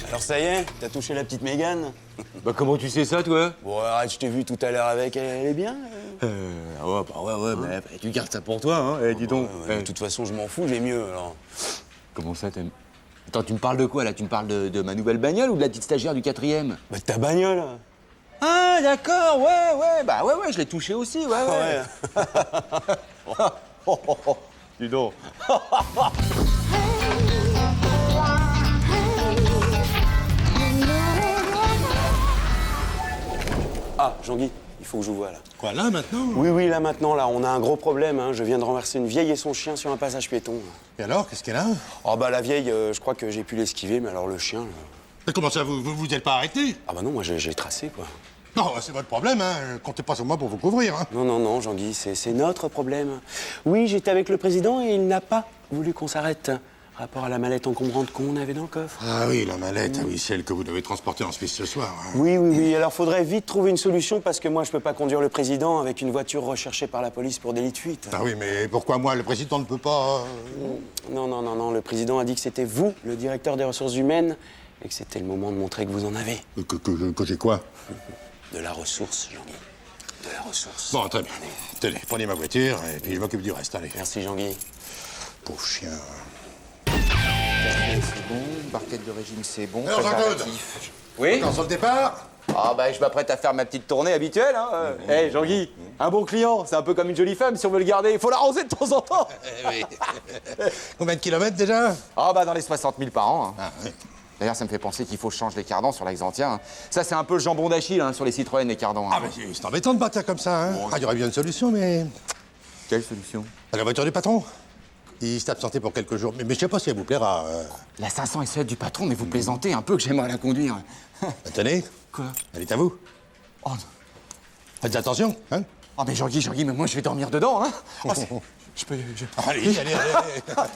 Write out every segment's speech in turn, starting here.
Alors ça y est, t'as touché la petite Mégane? Bah comment tu sais ça, toi? Bon, arrête, je t'ai vu tout à l'heure avec elle, elle est bien? Ouais, mais tu gardes ça pour toi, hein. Dis donc. De toute façon, je m'en fous, j'ai mieux, alors. Comment ça, t'aimes? Attends, tu me parles de quoi, là? Tu me parles de ma nouvelle bagnole ou de la petite stagiaire du 4e? Bah, ta bagnole. Ah, d'accord, ouais, bah ouais, je l'ai touché aussi, ouais. Dis donc. Ah, Jean-Guy, il faut que je vous voie, là. Quoi, là, maintenant? Oui, là, maintenant, là, on a un gros problème, hein. Je viens de renverser une vieille et son chien sur un passage piéton. Et alors, qu'est-ce qu'elle a? Oh, bah, la vieille, je crois que j'ai pu l'esquiver, mais alors le chien, là... Mais comment ça, vous êtes pas arrêté? Ah, bah non, moi, j'ai tracé, quoi. Non, c'est votre problème, hein. Comptez pas sur moi pour vous couvrir, hein. Non, Jean-Guy, c'est notre problème. Oui, j'étais avec le président et il n'a pas voulu qu'on s'arrête. Rapport à la mallette encombrante qu'on avait dans le coffre. Ah oui, la mallette, oui, celle que vous devez transporter en Suisse ce soir. Hein. Oui, alors faudrait vite trouver une solution parce que moi, je peux pas conduire le président avec une voiture recherchée par la police pour délit de fuite. Ah oui, mais pourquoi moi, le président ne peut pas... Non, le président a dit que c'était vous, le directeur des ressources humaines, et que c'était le moment de montrer que vous en avez. Que j'ai quoi? De la ressource, Jean-Guy. De la ressource. Bon, très bien. Tenez, prenez ma voiture et puis je m'occupe du reste, allez. Merci, Jean-Guy. Pauvre chien. C'est bon, barquette de régime, c'est bon. Alors, Jean-Claude. préservatif. Oui? Encore sur le départ? Ah bah je m'apprête à faire ma petite tournée habituelle, hein. Jean-Guy, un bon client, c'est un peu comme une jolie femme, si on veut le garder, il faut l'arroser de temps en temps. Oui. Combien de kilomètres déjà? Ah bah dans les 60 000 par an, hein. Ah, oui. D'ailleurs, ça me fait penser qu'il faut que je change les cardans sur l'axe entier, hein. Ça, c'est un peu le jambon d'Achille, hein, sur les Citroën, les cardans. Hein. Ah, mais c'est embêtant de bâtir comme ça, hein. Ah, il y aurait bien une solution, mais... Quelle solution? La voiture du patron. Il s'est absenté pour quelques jours, mais je sais pas si elle vous plaira. La 500 SE du patron, mais vous plaisantez un peu que j'aimerais la conduire. Tenez. Quoi? Elle est à vous. Oh, non. Faites attention, hein. Oh mais Jean-Guy, mais moi je vais dormir dedans, hein. Oh, je peux... Allez.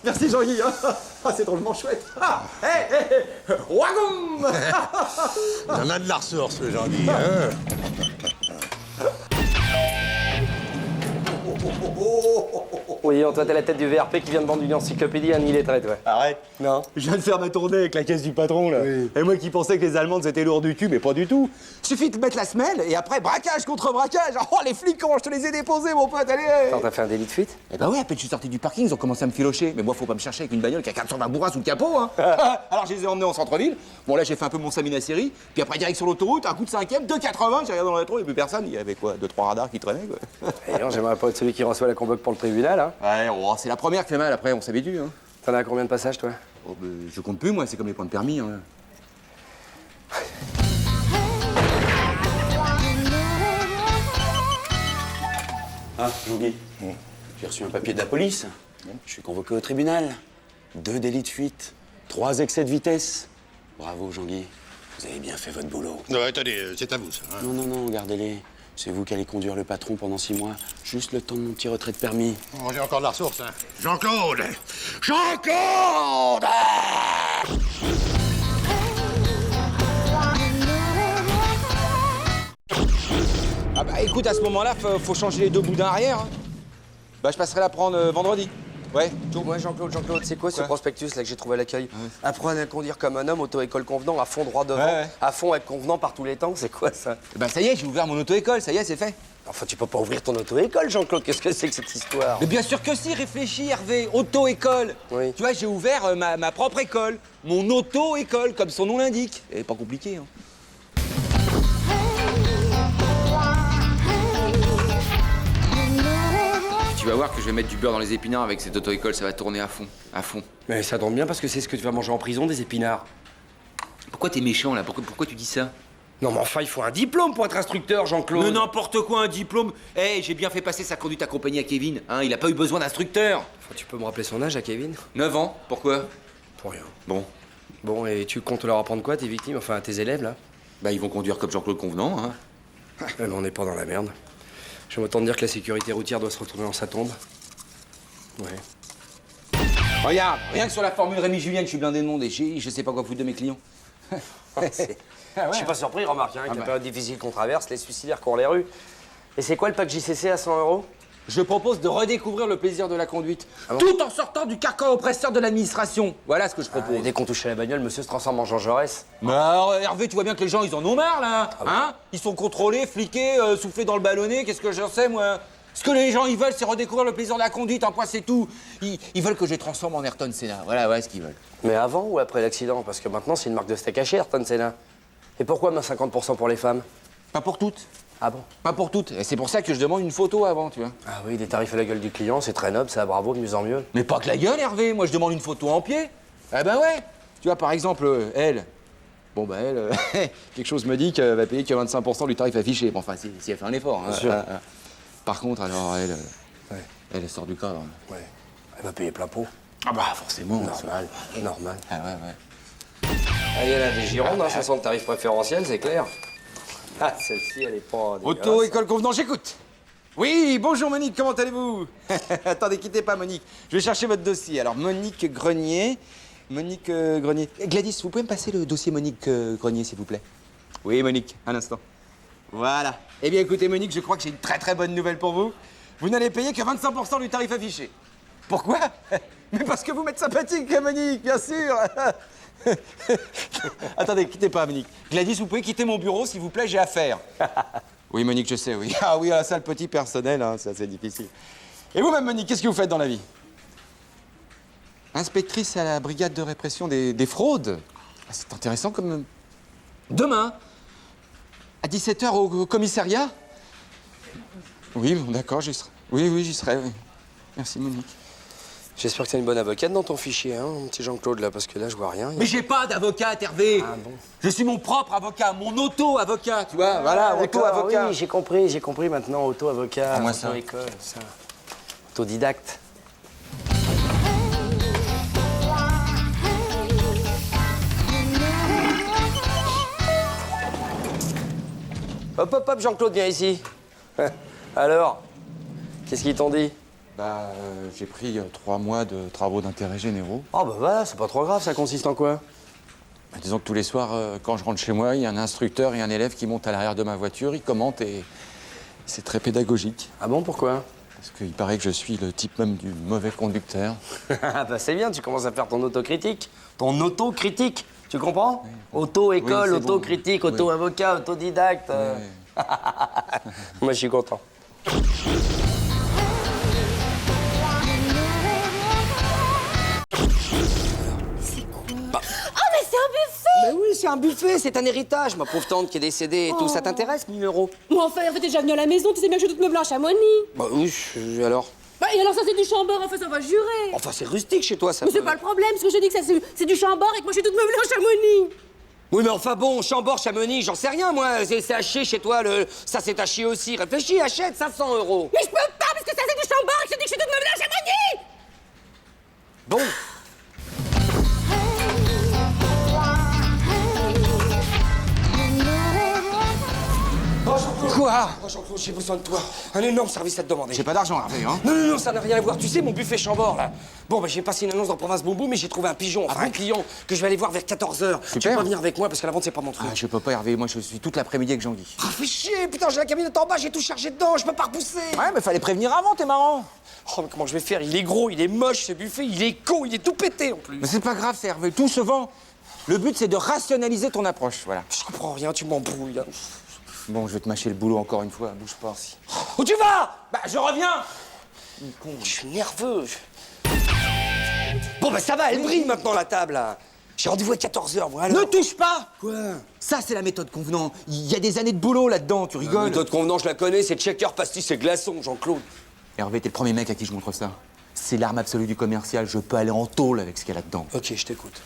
Merci Jean-Guy, hein. Ah, c'est drôlement chouette. Ah, Wagoum. Il en a de la ressource, le Jean-Guy, hein. Oui, toi, t'es la tête du VRP qui vient de vendre une encyclopédie à Nil et traite, ouais. Arrête. Non. Je viens de faire ma tournée avec la caisse du patron, là. Oui. Et moi qui pensais que les Allemandes c'était lourd du cul, mais pas du tout. Suffit de mettre la semelle et après braquage contre braquage. Oh les flics, comment je te les ai déposés, mon pote, allez. Attends, t'as fait un délit de fuite? Eh ben ouais, à peine je suis sorti du parking, ils ont commencé à me filocher. Mais moi, faut pas me chercher avec une bagnole qui a 420 bourras sous le capot, hein. Alors je les ai emmenés en centre-ville. Bon là, j'ai fait un peu mon Samina série. Puis après, direct sur l'autoroute, un coup de 5e, 2,80. J'ai regardé dans le rétro, il y avait plus personne. Il y avait quoi, 2-3 radars qui traînaient, quoi. Et non, j'aimerais pas être celui qui reçoit la convoque pour le tribunal, hein. Ouais, oh, c'est la première qui fait mal, après, on s'habitue, hein. T'en as combien de passages, toi? Oh, ben, je compte plus, moi, c'est comme les points de permis, hein. Ah, Jean-Guy, j'ai reçu un papier de la police. Je suis convoqué au tribunal. 2 délits de fuite, 3 excès de vitesse. Bravo, Jean-Guy. Vous avez bien fait votre boulot. Non, attendez, c'est à vous, ça. Hein. Non, gardez-les. C'est vous qui allez conduire le patron pendant 6 mois. Juste le temps de mon petit retrait de permis. Oh, j'ai encore de la ressource, hein. Jean-Claude! Jean-Claude! Ah bah écoute, à ce moment-là, faut changer les 2 boudins arrière, hein. Bah je passerai la prendre vendredi. Ouais, ciao. Moi, Jean-Claude, c'est quoi ce prospectus là que j'ai trouvé à l'accueil? Apprenez à conduire comme un homme, auto-école convenant, à fond droit devant, Ouais. à fond être convenant par tous les temps, c'est quoi ça? Bah ça y est, j'ai ouvert mon auto-école, ça y est, c'est fait. Enfin, tu peux pas ouvrir ton auto-école, Jean-Claude, qu'est-ce que c'est que cette histoire? Mais bien sûr que si, réfléchis Hervé, auto-école. Oui. Tu vois, j'ai ouvert ma propre école, mon auto-école, comme son nom l'indique. Et pas compliqué, hein. Tu vas voir que je vais mettre du beurre dans les épinards avec cette auto-école, ça va tourner à fond, à fond. Mais ça tombe bien parce que c'est ce que tu vas manger en prison, des épinards. Pourquoi t'es méchant là? Pourquoi tu dis ça? Non mais enfin, il faut un diplôme pour être instructeur, Jean-Claude. Mais n'importe quoi, un diplôme. J'ai bien fait passer sa conduite accompagnée à Kevin, hein, il a pas eu besoin d'instructeur. Enfin, tu peux me rappeler son âge à Kevin? 9 ans, pourquoi? Pour rien. Bon, Bon, et tu comptes leur apprendre quoi, tes victimes, enfin tes élèves là? bah ils vont conduire comme Jean-Claude Convenant, hein. Mais on n'est pas dans la merde. J'aime autant te dire que la sécurité routière doit se retourner dans sa tombe. Ouais. Regarde, rien que sur la formule Rémi Julien, je suis blindé de monde et je sais pas quoi foutre de mes clients. Je suis pas surpris, remarque, hein, avec la période difficile qu'on traverse, les suicidaires courent les rues. Et c'est quoi le pack JCC à 100 €? Je propose de redécouvrir le plaisir de la conduite, tout en sortant du carcan oppresseur de l'administration. Voilà ce que je propose. Dès qu'on touche à la bagnole, monsieur se transforme en Jean Jaurès. Mais alors, Hervé, tu vois bien que les gens, ils en ont marre, là. Hein? Ils sont contrôlés, fliqués, soufflés dans le ballonnet, qu'est-ce que j'en sais, moi? Ce que les gens, ils veulent, c'est redécouvrir le plaisir de la conduite, un point, c'est tout. Ils veulent que je les transforme en Ayrton Senna. Voilà ce qu'ils veulent. Mais avant ou après l'accident? Parce que maintenant, c'est une marque de steak haché, Ayrton Senna. Et pourquoi moins 50% pour les femmes? Pas pour toutes. Ah bon? Pas pour toutes. Et c'est pour ça que je demande une photo avant, tu vois. Ah oui, des tarifs à la gueule du client, c'est très noble, ça, bravo, de mieux en mieux. Mais pas que la gueule, Hervé. Moi, je demande une photo en pied. Ah ben ouais. Tu vois, par exemple, elle. Bon, bah elle, quelque chose me dit qu'elle va payer que 25% du tarif affiché. Bon, enfin, si elle fait un effort. Hein. Bien sûr. Par contre, alors, elle sort du cadre. Ouais. Elle va payer plein pot. Ah bah, forcément. Normal, normal. Ah ouais. Ah, il y en a des Girondes, hein, ça sent le tarif préférentiel, c'est clair. Ah, celle-ci, elle est pas dégueulasse. Auto, école, convenant, j'écoute. Oui, bonjour Monique, comment allez-vous? Attendez, quittez pas Monique. Je vais chercher votre dossier. Alors, Monique Grenier. Gladys, vous pouvez me passer le dossier Monique Grenier, s'il vous plaît? Oui, Monique, un instant. Voilà. Eh bien, écoutez, Monique, je crois que j'ai une très bonne nouvelle pour vous. Vous n'allez payer que 25% du tarif affiché. Pourquoi? Mais parce que vous m'êtes sympathique, Monique, bien sûr. Attendez, quittez pas, Monique. Gladys, vous pouvez quitter mon bureau, s'il vous plaît, j'ai affaire. Oui, Monique, je sais, oui. Ah oui, ça, le petit personnel, hein, c'est assez difficile. Et vous-même, Monique, qu'est-ce que vous faites dans la vie? Inspectrice à la brigade de répression des fraudes. Ah, c'est intéressant comme... Demain, à 17h au commissariat? Oui, bon, d'accord, j'y serai. Oui, j'y serai, oui. Merci, Monique. J'espère que t'as une bonne avocate dans ton fichier, hein, mon petit Jean-Claude, là, parce que là, je vois rien. Mais j'ai pas d'avocat, Hervé. Ah bon? Je suis mon propre avocat, mon auto-avocat, tu vois, voilà, D'accord, auto-avocat. oui, j'ai compris maintenant, auto-avocat, Ah, moi, ça. auto-école, ça. Autodidacte. Hop, Jean-Claude, viens ici. Alors, qu'est-ce qu'ils t'ont dit? Bah, j'ai pris 3 mois de travaux d'intérêt généraux. Oh, bah voilà, c'est pas trop grave, ça consiste en quoi? Bah, disons que tous les soirs, quand je rentre chez moi, il y a un instructeur et un élève qui montent à l'arrière de ma voiture, ils commentent et c'est très pédagogique. Ah bon, pourquoi? Parce qu'il paraît que je suis le type même du mauvais conducteur. Ah bah c'est bien, tu commences à faire ton autocritique. Ton autocritique, tu comprends? Oui. Auto-école, Oui, c'est autocritique, bon. auto-avocat, autodidacte. Oui. Moi, je suis content. Bah oui, c'est un buffet, c'est un héritage. Ma pauvre tante qui est décédée et tout, ça t'intéresse, 1000 euros? Mais enfin, Hervé, t'es déjà venu à la maison, tu sais bien que je suis toute meublée en Chamonix. Bah oui, alors? Bah, et alors ça, c'est du chambord, enfin, ça va jurer. Enfin, c'est rustique chez toi, ça. Mais c'est pas le problème, parce que je dis que ça, c'est du chambord et que moi, je suis toute meublée en Chamonix. Oui, mais enfin bon, Chambord, Chamonix, j'en sais rien, moi. C'est à chier chez toi, ça c'est à chier aussi. Réfléchis, achète 500 euros. Mais je peux pas, parce que ça, c'est du chambord et que je dis que je suis toute meublée en Chamonix. Bon. Quoi? Oh, Jean-Claude, j'ai besoin de toi. Un énorme service à te demander. J'ai pas d'argent, Hervé, hein. Non, ça n'a rien à voir. Tu sais, mon buffet Chambord, là. Bon, bah, j'ai passé une annonce dans Province Boum Boum, mais j'ai trouvé un pigeon, enfin un client, que je vais aller voir vers 14h. Tu peux pas venir avec moi parce qu'à la vente, c'est pas mon truc. Ah, je peux pas, Hervé, moi je suis toute l'après-midi avec Jean-Guy. Ah, fais chier, putain, j'ai la camionnette en bas, j'ai tout chargé dedans, je peux pas repousser. Ouais, mais fallait prévenir avant, t'es marrant. Oh, mais comment je vais faire? Il est gros, il est moche, ce buffet, il est con, il est tout pété en plus. Mais c'est pas grave, c'est Hervé, tout se vend. Le but, c'est de rationaliser ton approche, voilà. Je comprends rien, tu m'embrouilles, là. Bon, je vais te mâcher le boulot encore une fois, bouge pas. Où tu vas? Bah, je reviens. Je suis nerveux. Bon, bah ça va, elle brille maintenant, la table, là. J'ai rendez-vous à 14h, moi, alors. Ne touche pas. Quoi? Ça, c'est la méthode convenant. Il y a des années de boulot là-dedans, tu rigoles. La méthode convenant, je la connais, c'est checker, pastis et glaçons, Jean-Claude. Hervé, t'es le premier mec à qui je montre ça. C'est l'arme absolue du commercial, je peux aller en tôle avec ce qu'il y a là-dedans. Ok, je t'écoute.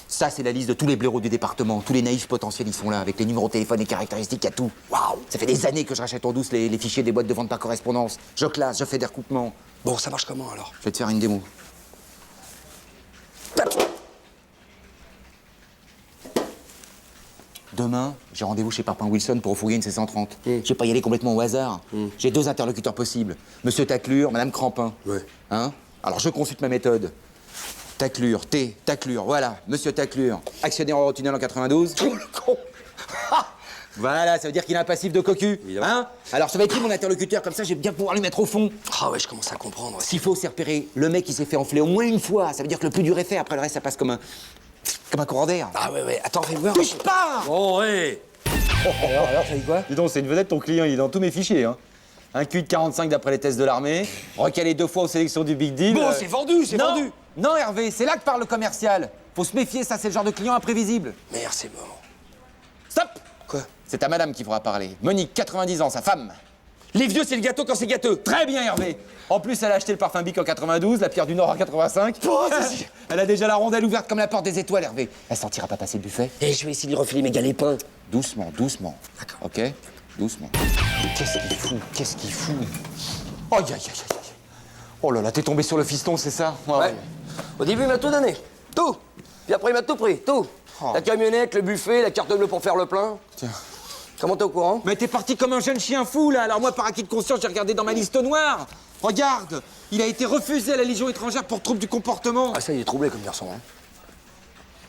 Ça, c'est la liste de tous les blaireaux du département. Tous les naïfs potentiels, ils sont là, avec les numéros de téléphone et caractéristiques, il y a tout. Waouh! Ça fait des années que je rachète en douce les fichiers des boîtes de vente par correspondance. Je classe, je fais des recoupements. Bon, ça marche comment, alors? Je vais te faire une démo. Demain, j'ai rendez-vous chez Parpin Wilson pour refourguer une C130. Je vais pas y aller complètement au hasard. J'ai 2 interlocuteurs possibles. Monsieur Taclure, Madame Crampin. Ouais. Hein? Alors, je consulte ma méthode. Taclure, Taclure, voilà. Monsieur Taclure, actionnaire Eurotunnel en 92. Oh, le con! Ah! Voilà, ça veut dire qu'il a un passif de cocu. Hein? Alors, ça va être qui mon interlocuteur? Comme ça, je vais bien pouvoir lui mettre au fond. Ah ouais, je commence à comprendre. S'il faut, c'est repérer le mec qui s'est fait enfler au moins une fois. Ça veut dire que le plus dur est fait. Après, le reste, ça passe comme un courant d'air. Ah ouais, attends, fais voir. Bouge pas! Oh, ouais. Alors, ça dit quoi? Dis donc, c'est une vedette, ton client, il est dans tous mes fichiers, hein. Un QI de 45 d'après les tests de l'armée, recalé 2 fois aux sélections du Big Deal. Bon, c'est vendu, c'est vendu. Non, Hervé, c'est là que parle le commercial. Faut se méfier, ça, c'est le genre de client imprévisible. Merde, c'est mort. Stop! Quoi? C'est ta madame qui fera parler. Monique, 90 ans, sa femme. Les vieux, c'est le gâteau quand c'est gâteux. Très bien, Hervé. En plus, elle a acheté le parfum Bic en 92, la Pierre du Nord en 85. Oh, Elle a déjà la rondelle ouverte comme la porte des étoiles, Hervé. Elle sentira pas passer le buffet. Et je vais essayer de lui refiler mes galets-pains. Doucement, doucement. D'accord. Ok? Doucement. Qu'est-ce qu'il fout? Qu'est-ce qu'il fout? Oh, aïe, aïe, aïe, aïe. Oh là là, t'es tombé sur le fiston, c'est ça? Ouais. Au début, il m'a tout donné. Tout. Puis après, il m'a tout pris. Tout. Oh. La camionnette, le buffet, la carte bleue pour faire le plein. Tiens. Comment t'es au courant? Mais t'es parti comme un jeune chien fou, là. Alors moi, par acquis de conscience, j'ai regardé dans ma liste noire. Regarde, il a été refusé à la Légion étrangère pour trouble du comportement. Ah, ça, il est troublé comme garçon, hein.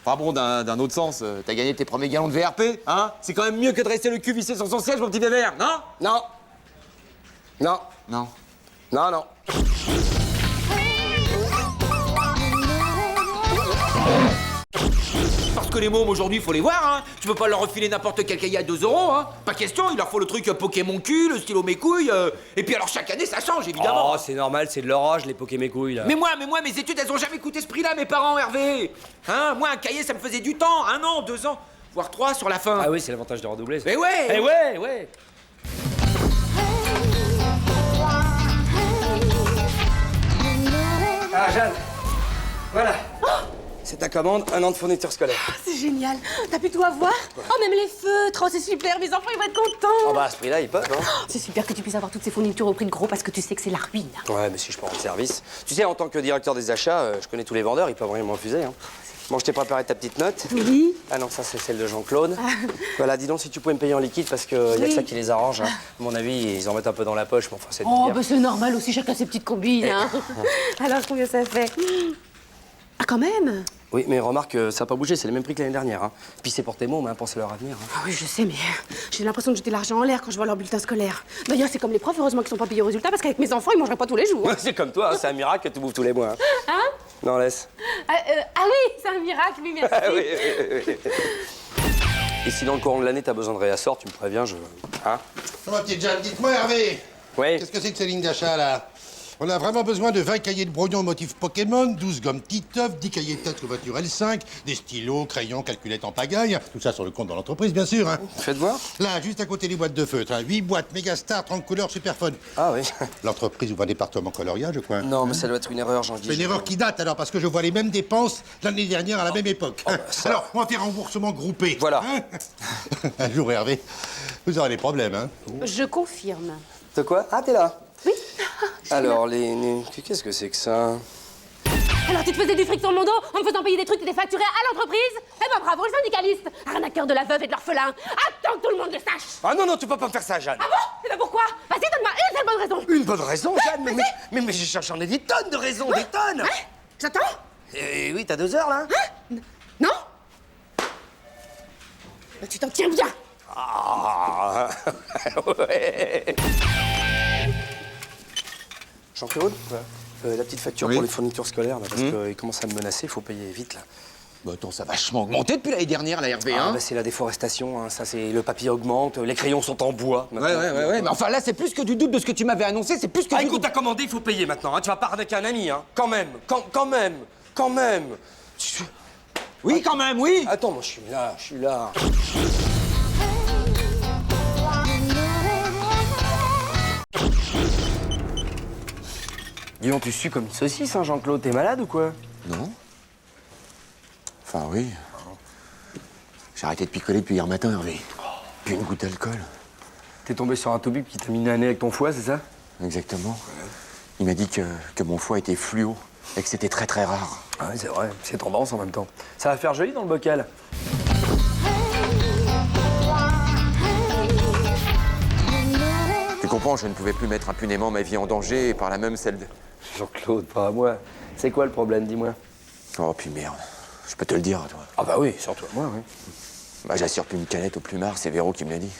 Enfin bon, d'un autre sens, t'as gagné tes premiers galons de VRP, hein? C'est quand même mieux que de rester le cul vissé sur son siège, mon petit Vévert, non? Non. Non. Non. Non, non. Parce que les mômes aujourd'hui, faut les voir, hein. Tu peux pas leur refiler n'importe quel cahier à 2 €, hein. Pas question, il leur faut le truc Pokémon cul, le stylo mes couilles. Et puis alors chaque année, ça change, évidemment. Oh, c'est normal, c'est de l'orage, les Poké mes couilles, là. Mais moi, mes études, elles ont jamais coûté ce prix-là, mes parents, Hervé. Hein? Moi, un cahier, ça me faisait du temps, 1 an, 2 ans, voire 3 sur la fin. Ah oui, c'est l'avantage de redoubler, ça. Mais ouais. Eh ouais, ouais. Ah, Jeanne. Voilà. C'est ta commande, 1 an de fourniture scolaire. C'est génial. T'as pu tout avoir? Oh, même les feutres. Oh, c'est super. Mes enfants, ils vont être contents. Oh bah, à ce prix-là, ils peuvent, hein. C'est super que tu puisses avoir toutes ces fournitures au prix de gros parce que tu sais que c'est la ruine. Ouais, mais si je prends le service. Tu sais, en tant que directeur des achats, je connais tous les vendeurs, ils peuvent rien me refuser, hein. Bon, je t'ai préparé ta petite note. Oui. Ah non, ça, c'est celle de Jean-Claude. Voilà, dis donc si tu pouvais me payer en liquide parce qu'il y a que ça qui les arrange, hein. À mon avis, ils en mettent un peu dans la poche, mais enfin, c'est de Oh, dire. bah c'est normal aussi, chacun ses petites combines, hein. Alors, combien ça fait? Ah, quand même. Oui, mais remarque, ça n'a pas bougé, c'est le même prix que l'année dernière, hein. Puis c'est pour tes mômes, hein, pensez leur avenir, hein. Ah oui, je sais, mais j'ai l'impression de jeter l'argent en l'air quand je vois leur bulletin scolaire. D'ailleurs, c'est comme les profs, heureusement qu'ils sont pas payés au résultat, parce qu'avec mes enfants, ils mangeraient pas tous les jours. Ouais, c'est comme toi, hein, c'est un miracle que tu bouffes tous les mois, hein. Hein? Non, laisse. Ah oui, c'est un miracle, oui, merci. Ah oui. Et si dans le courant de l'année, t'as besoin de réassort, tu me préviens, je... Hein? Ma petite Jeanne, dites-moi, Hervé, Oui. qu'est-ce que c'est que ces lignes d'achat, là? On a vraiment besoin de 20 cahiers de brouillon motif Pokémon, 12 gommes Titeuf, 10 cahiers de tête voiture L5, des stylos, crayons, calculettes en pagaille. Tout ça sur le compte de l'entreprise, bien sûr, hein. Faites voir. Là, juste à côté des boîtes de feutre, hein, 8 boîtes Megastar, 30 couleurs, Superphone. Ah oui. L'entreprise ouvre un département coloriage, je crois. Non, mais ça doit être une erreur, Jean-Guy. C'est une erreur qui date, alors, parce que je vois les mêmes dépenses l'année dernière à la même époque. ça- Alors, on va faire un remboursement groupé. Voilà. Hein. Un jour, Hervé, vous aurez des problèmes, hein. Je confirme. De quoi? Ah, t'es là. Oui. Alors, qu'est-ce que c'est que ça? Alors, tu te faisais du fric sur mon dos en me faisant payer des trucs qui étaient facturés à l'entreprise? Eh ben, bravo, le syndicaliste. Arnaqueur de la veuve et de l'orphelin. Attends que tout le monde le sache. Ah non, non, tu peux pas me faire ça, Jeanne. Ah bon? Et ben pourquoi? Vas-y, donne-moi une seule bonne raison. Une bonne raison, Jeanne, mais j'en ai des tonnes de raisons, des tonnes. Hein? J'attends? Oui, t'as 2 heures, là. Non? Ben, tu t'en tiens bien. Ah, ouais. Jean-Claude, la petite facture Oui. pour les fournitures scolaires, là, parce qu'il commence à me menacer, il faut payer vite, là. Bah attends, ça a vachement augmenté depuis l'année dernière, la Hervé, Ah, hein? bah, c'est la déforestation, hein, ça, c'est le papier augmente, les crayons sont en bois. Ouais, mais enfin là, c'est plus que du double de ce que tu m'avais annoncé, c'est plus que Ah, du écoute, double. t'as commandé, il faut payer maintenant, hein. Tu vas pas arnaquer un ami, hein. Quand même. Oui, quand même, oui! Attends, moi, je suis là. Dis donc, tu sues comme une saucisse, hein, Jean-Claude. T'es malade ou quoi? Non. Enfin, oui. J'ai arrêté de picoler depuis hier matin, Hervé. Puis une goutte d'alcool. T'es tombé sur un toubib qui t'a mis le nez avec ton foie, c'est ça? Exactement. Il m'a dit que mon foie était fluo et que c'était très très rare. Ah oui, c'est vrai. C'est tendance en même temps. Ça va faire joli dans le bocal. Tu comprends, je ne pouvais plus mettre impunément ma vie en danger et par là même celle de... Jean-Claude, pas à moi. C'est quoi le problème, dis-moi? Oh, puis merde. Je peux te le dire, toi. Ah bah oui, surtout à moi, oui. Bah, j'assure plus une canette au plumard, c'est Véro qui me l'a dit.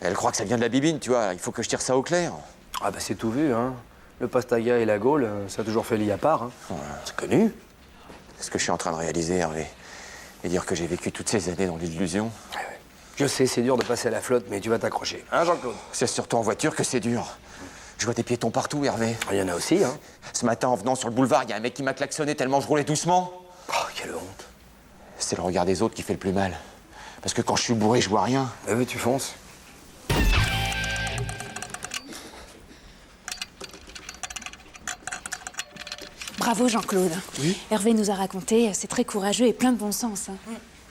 Elle croit que ça vient de la bibine, tu vois, il faut que je tire ça au clair. Ah bah c'est tout vu, hein. Le pastaga et la Gaule, ça a toujours fait lit à part, hein. Ouais. C'est connu. C'est ce que je suis en train de réaliser, Hervé. Et dire que j'ai vécu toutes ces années dans l'illusion. Ouais, ouais. Je sais, c'est dur de passer à la flotte, mais tu vas t'accrocher. Hein, Jean-Claude? C'est surtout en voiture que c'est dur. Je vois des piétons partout, Hervé. Il y en a aussi, hein. Ce matin, en venant sur le boulevard, il y a un mec qui m'a klaxonné tellement je roulais doucement. Oh, quelle honte. C'est le regard des autres qui fait le plus mal. Parce que quand je suis bourré, je vois rien. Eh oui, tu fonces. Bravo Jean-Claude. Oui. Hervé nous a raconté, c'est très courageux et plein de bon sens. Hein.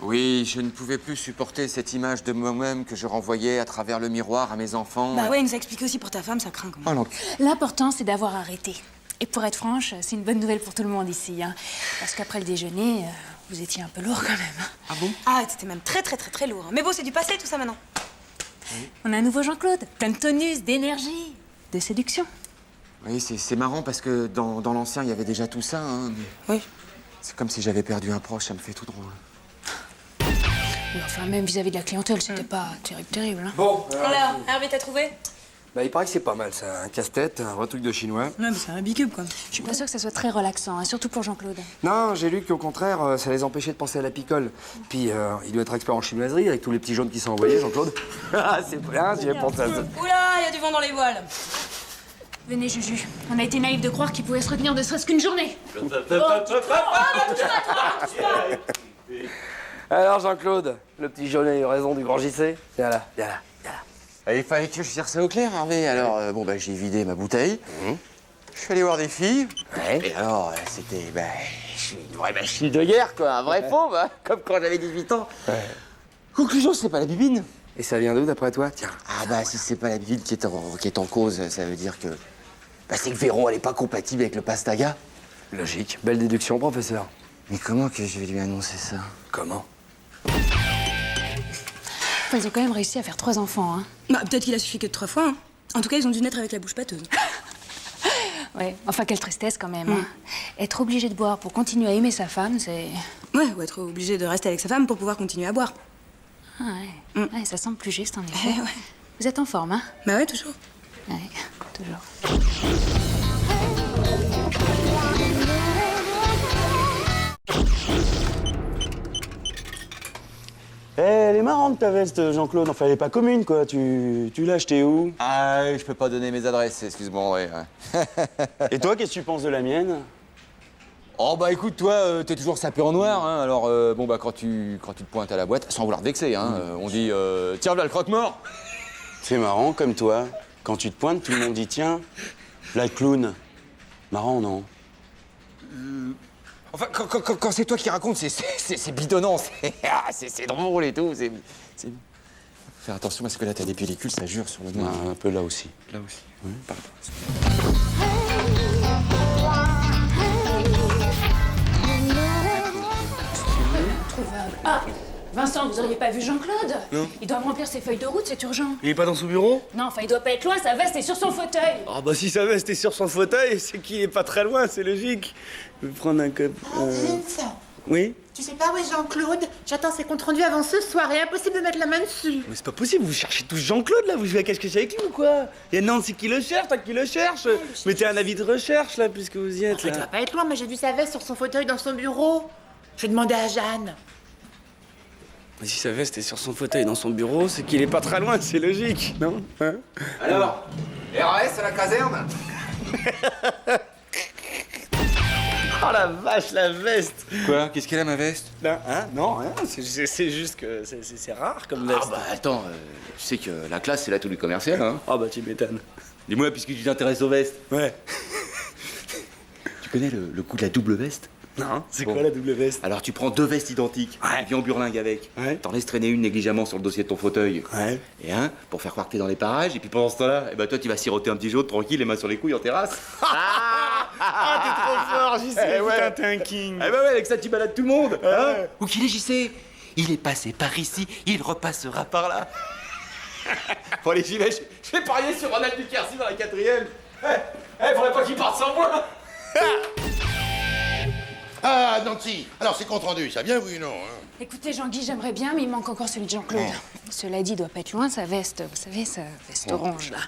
Oui, je ne pouvais plus supporter cette image de moi-même que je renvoyais à travers le miroir à mes enfants. Bah ouais, il nous a expliqué aussi pour ta femme, ça craint quand même. Oh non. L'important, c'est d'avoir arrêté. Et pour être franche, c'est une bonne nouvelle pour tout le monde ici. Hein. Parce qu'après le déjeuner, vous étiez un peu lourd quand même. Ah bon? Ah, c'était même très lourd. Hein. Mais bon, c'est du passé tout ça maintenant. Oui. On a un nouveau Jean-Claude, plein de tonus, d'énergie, de séduction. Oui, c'est marrant parce que dans l'ancien, il y avait déjà tout ça. Hein, mais... Oui. C'est comme si j'avais perdu un proche, ça me fait tout drôle. Oui, enfin, même vis-à-vis de la clientèle, c'était pas terrible. Hein. Bon, Alors, Hervé, t'as trouvé? bah il paraît que c'est pas mal, ça. Un casse-tête, un vrai truc de chinois. Ouais, mais c'est un bicube, quoi. Je suis pas sûre que ça soit très relaxant, hein, surtout pour Jean-Claude. Non, j'ai lu qu'au contraire, ça les empêchait de penser à la picole. Puis, il doit être expert en chinoiserie avec tous les petits jaunes qui sont envoyés, Jean-Claude. Ah, c'est bien, j'y ai pensé à ça. Oula, il y a du vent dans les voiles. Venez, Juju. On a été naïfs de croire qu'il pouvait se retenir ne serait-ce qu'une journée. Alors, Jean-Claude, le petit jaune a eu raison du grand JC. Viens là, viens là, viens là. Il fallait que je tire ça au clair, Hervé. Alors, j'ai vidé ma bouteille. Je suis allé voir des filles. Ouais. Et alors, c'était une vraie machine de guerre, quoi. Un vrai fauve, hein, comme quand j'avais 18 ans. Ouais. Conclusion, c'est pas la bibine. Et ça vient d'où, d'après toi? Tiens. Ah bah, si c'est pas la bibine qui est en cause, ça veut dire que... Bah, c'est que Véro, elle est pas compatible avec le pastaga. Logique. Belle déduction, professeur. Mais comment que je vais lui annoncer ça? Comment? Enfin, ils ont quand même réussi à faire 3 enfants. Hein. Bah, peut-être qu'il a suffi que de 3 fois. Hein. En tout cas, ils ont dû naître avec la bouche pâteuse. Ouais, enfin, quelle tristesse quand même. Hein. Être obligé de boire pour continuer à aimer sa femme, c'est... Ouais, ou être obligé de rester avec sa femme pour pouvoir continuer à boire. Ah ouais. Ouais, ça semble plus juste, en effet. Ouais. Vous êtes en forme, hein? Bah ouais, toujours. Ouais, toujours. Eh, elle est marrante ta veste, Jean-Claude. Enfin, elle est pas commune, quoi. Tu l'as achetée où? Ah, je peux pas donner mes adresses, excuse-moi, ouais. Et toi, qu'est-ce que tu penses de la mienne? Oh bah écoute, toi, t'es toujours sapé en noir, hein. Alors, quand tu te pointes à la boîte, sans vouloir te vexer, hein, on dit tiens, voilà le croque-mort. C'est marrant, comme toi. Quand tu te pointes, tout le monde dit tiens, là le clown. Marrant, non? Enfin, quand c'est toi qui racontes, c'est bidonnant, c'est drôle et tout, c'est... Faire attention parce que là, t'as des pellicules, ça jure sur le doigt. Un peu là aussi. Là aussi. Oui. Pardon. Ah, Vincent, vous auriez pas vu Jean-Claude? Non. Il doit remplir ses feuilles de route, c'est urgent. Il est pas dans son bureau? Non, enfin, il doit pas être loin, sa veste est sur son fauteuil. Ah bah si sa veste est sur son fauteuil, c'est qu'il est pas très loin, c'est logique. Je vais prendre un cup. Vincent, Oui? tu sais pas où est Jean-Claude? J'attends ses comptes rendus avant ce soir et impossible de mettre la main dessus. Mais c'est pas possible, vous cherchez tous Jean-Claude là, vous jouez à cache-cache avec lui ou quoi? Il y a Nancy qui le cherche, toi qui le cherche. Mettez un avis de recherche là, puisque vous y êtes Il doit là. pas être loin, mais j'ai vu sa veste sur son fauteuil dans son bureau. Je vais demander à Jeanne. Mais si sa veste est sur son fauteuil dans son bureau, c'est qu'il est pas très loin, c'est logique, non? Hein? Alors, RAS à la caserne? Oh la vache, la veste! Quoi? Qu'est-ce qu'elle a, ma veste? Non, hein? Non, rien, c'est juste que c'est rare comme veste. Ah bah attends, tu sais que la classe, c'est l'atelier commercial, hein? Ah bah tu m'étonnes. Dis-moi, puisque tu t'intéresses aux vestes, Ouais. tu connais le coup de la double veste? Non, c'est Bon. quoi la double veste? Alors tu prends 2 vestes identiques, Ouais. viens en burlingue avec. Ouais. T'en laisses traîner une négligemment sur le dossier de ton fauteuil. Ouais. Et pour faire croire que t'es dans les parages, et puis pendant ce temps-là, toi tu vas siroter un petit jaune tranquille, les mains sur les couilles en terrasse. Ah, t'es trop fort, JC! Eh ouais. Putain, t'es un king! Eh bah ouais, avec ça tu balades tout le monde, hein? Ouais. Où qu'il est, JC? Il est passé par ici, il repassera par là. Bon allez, j'y vais, je vais parier sur Ronald Duquercy dans la 4ème. Faudrait pas qu'il parte sans moi. Ah, Nancy, alors c'est compte rendu, ça vient, oui ou non hein? Écoutez, Jean-Guy, j'aimerais bien, mais il manque encore celui de Jean-Claude. Cela dit, il doit pas être loin, sa veste. Vous savez, sa veste orange, là.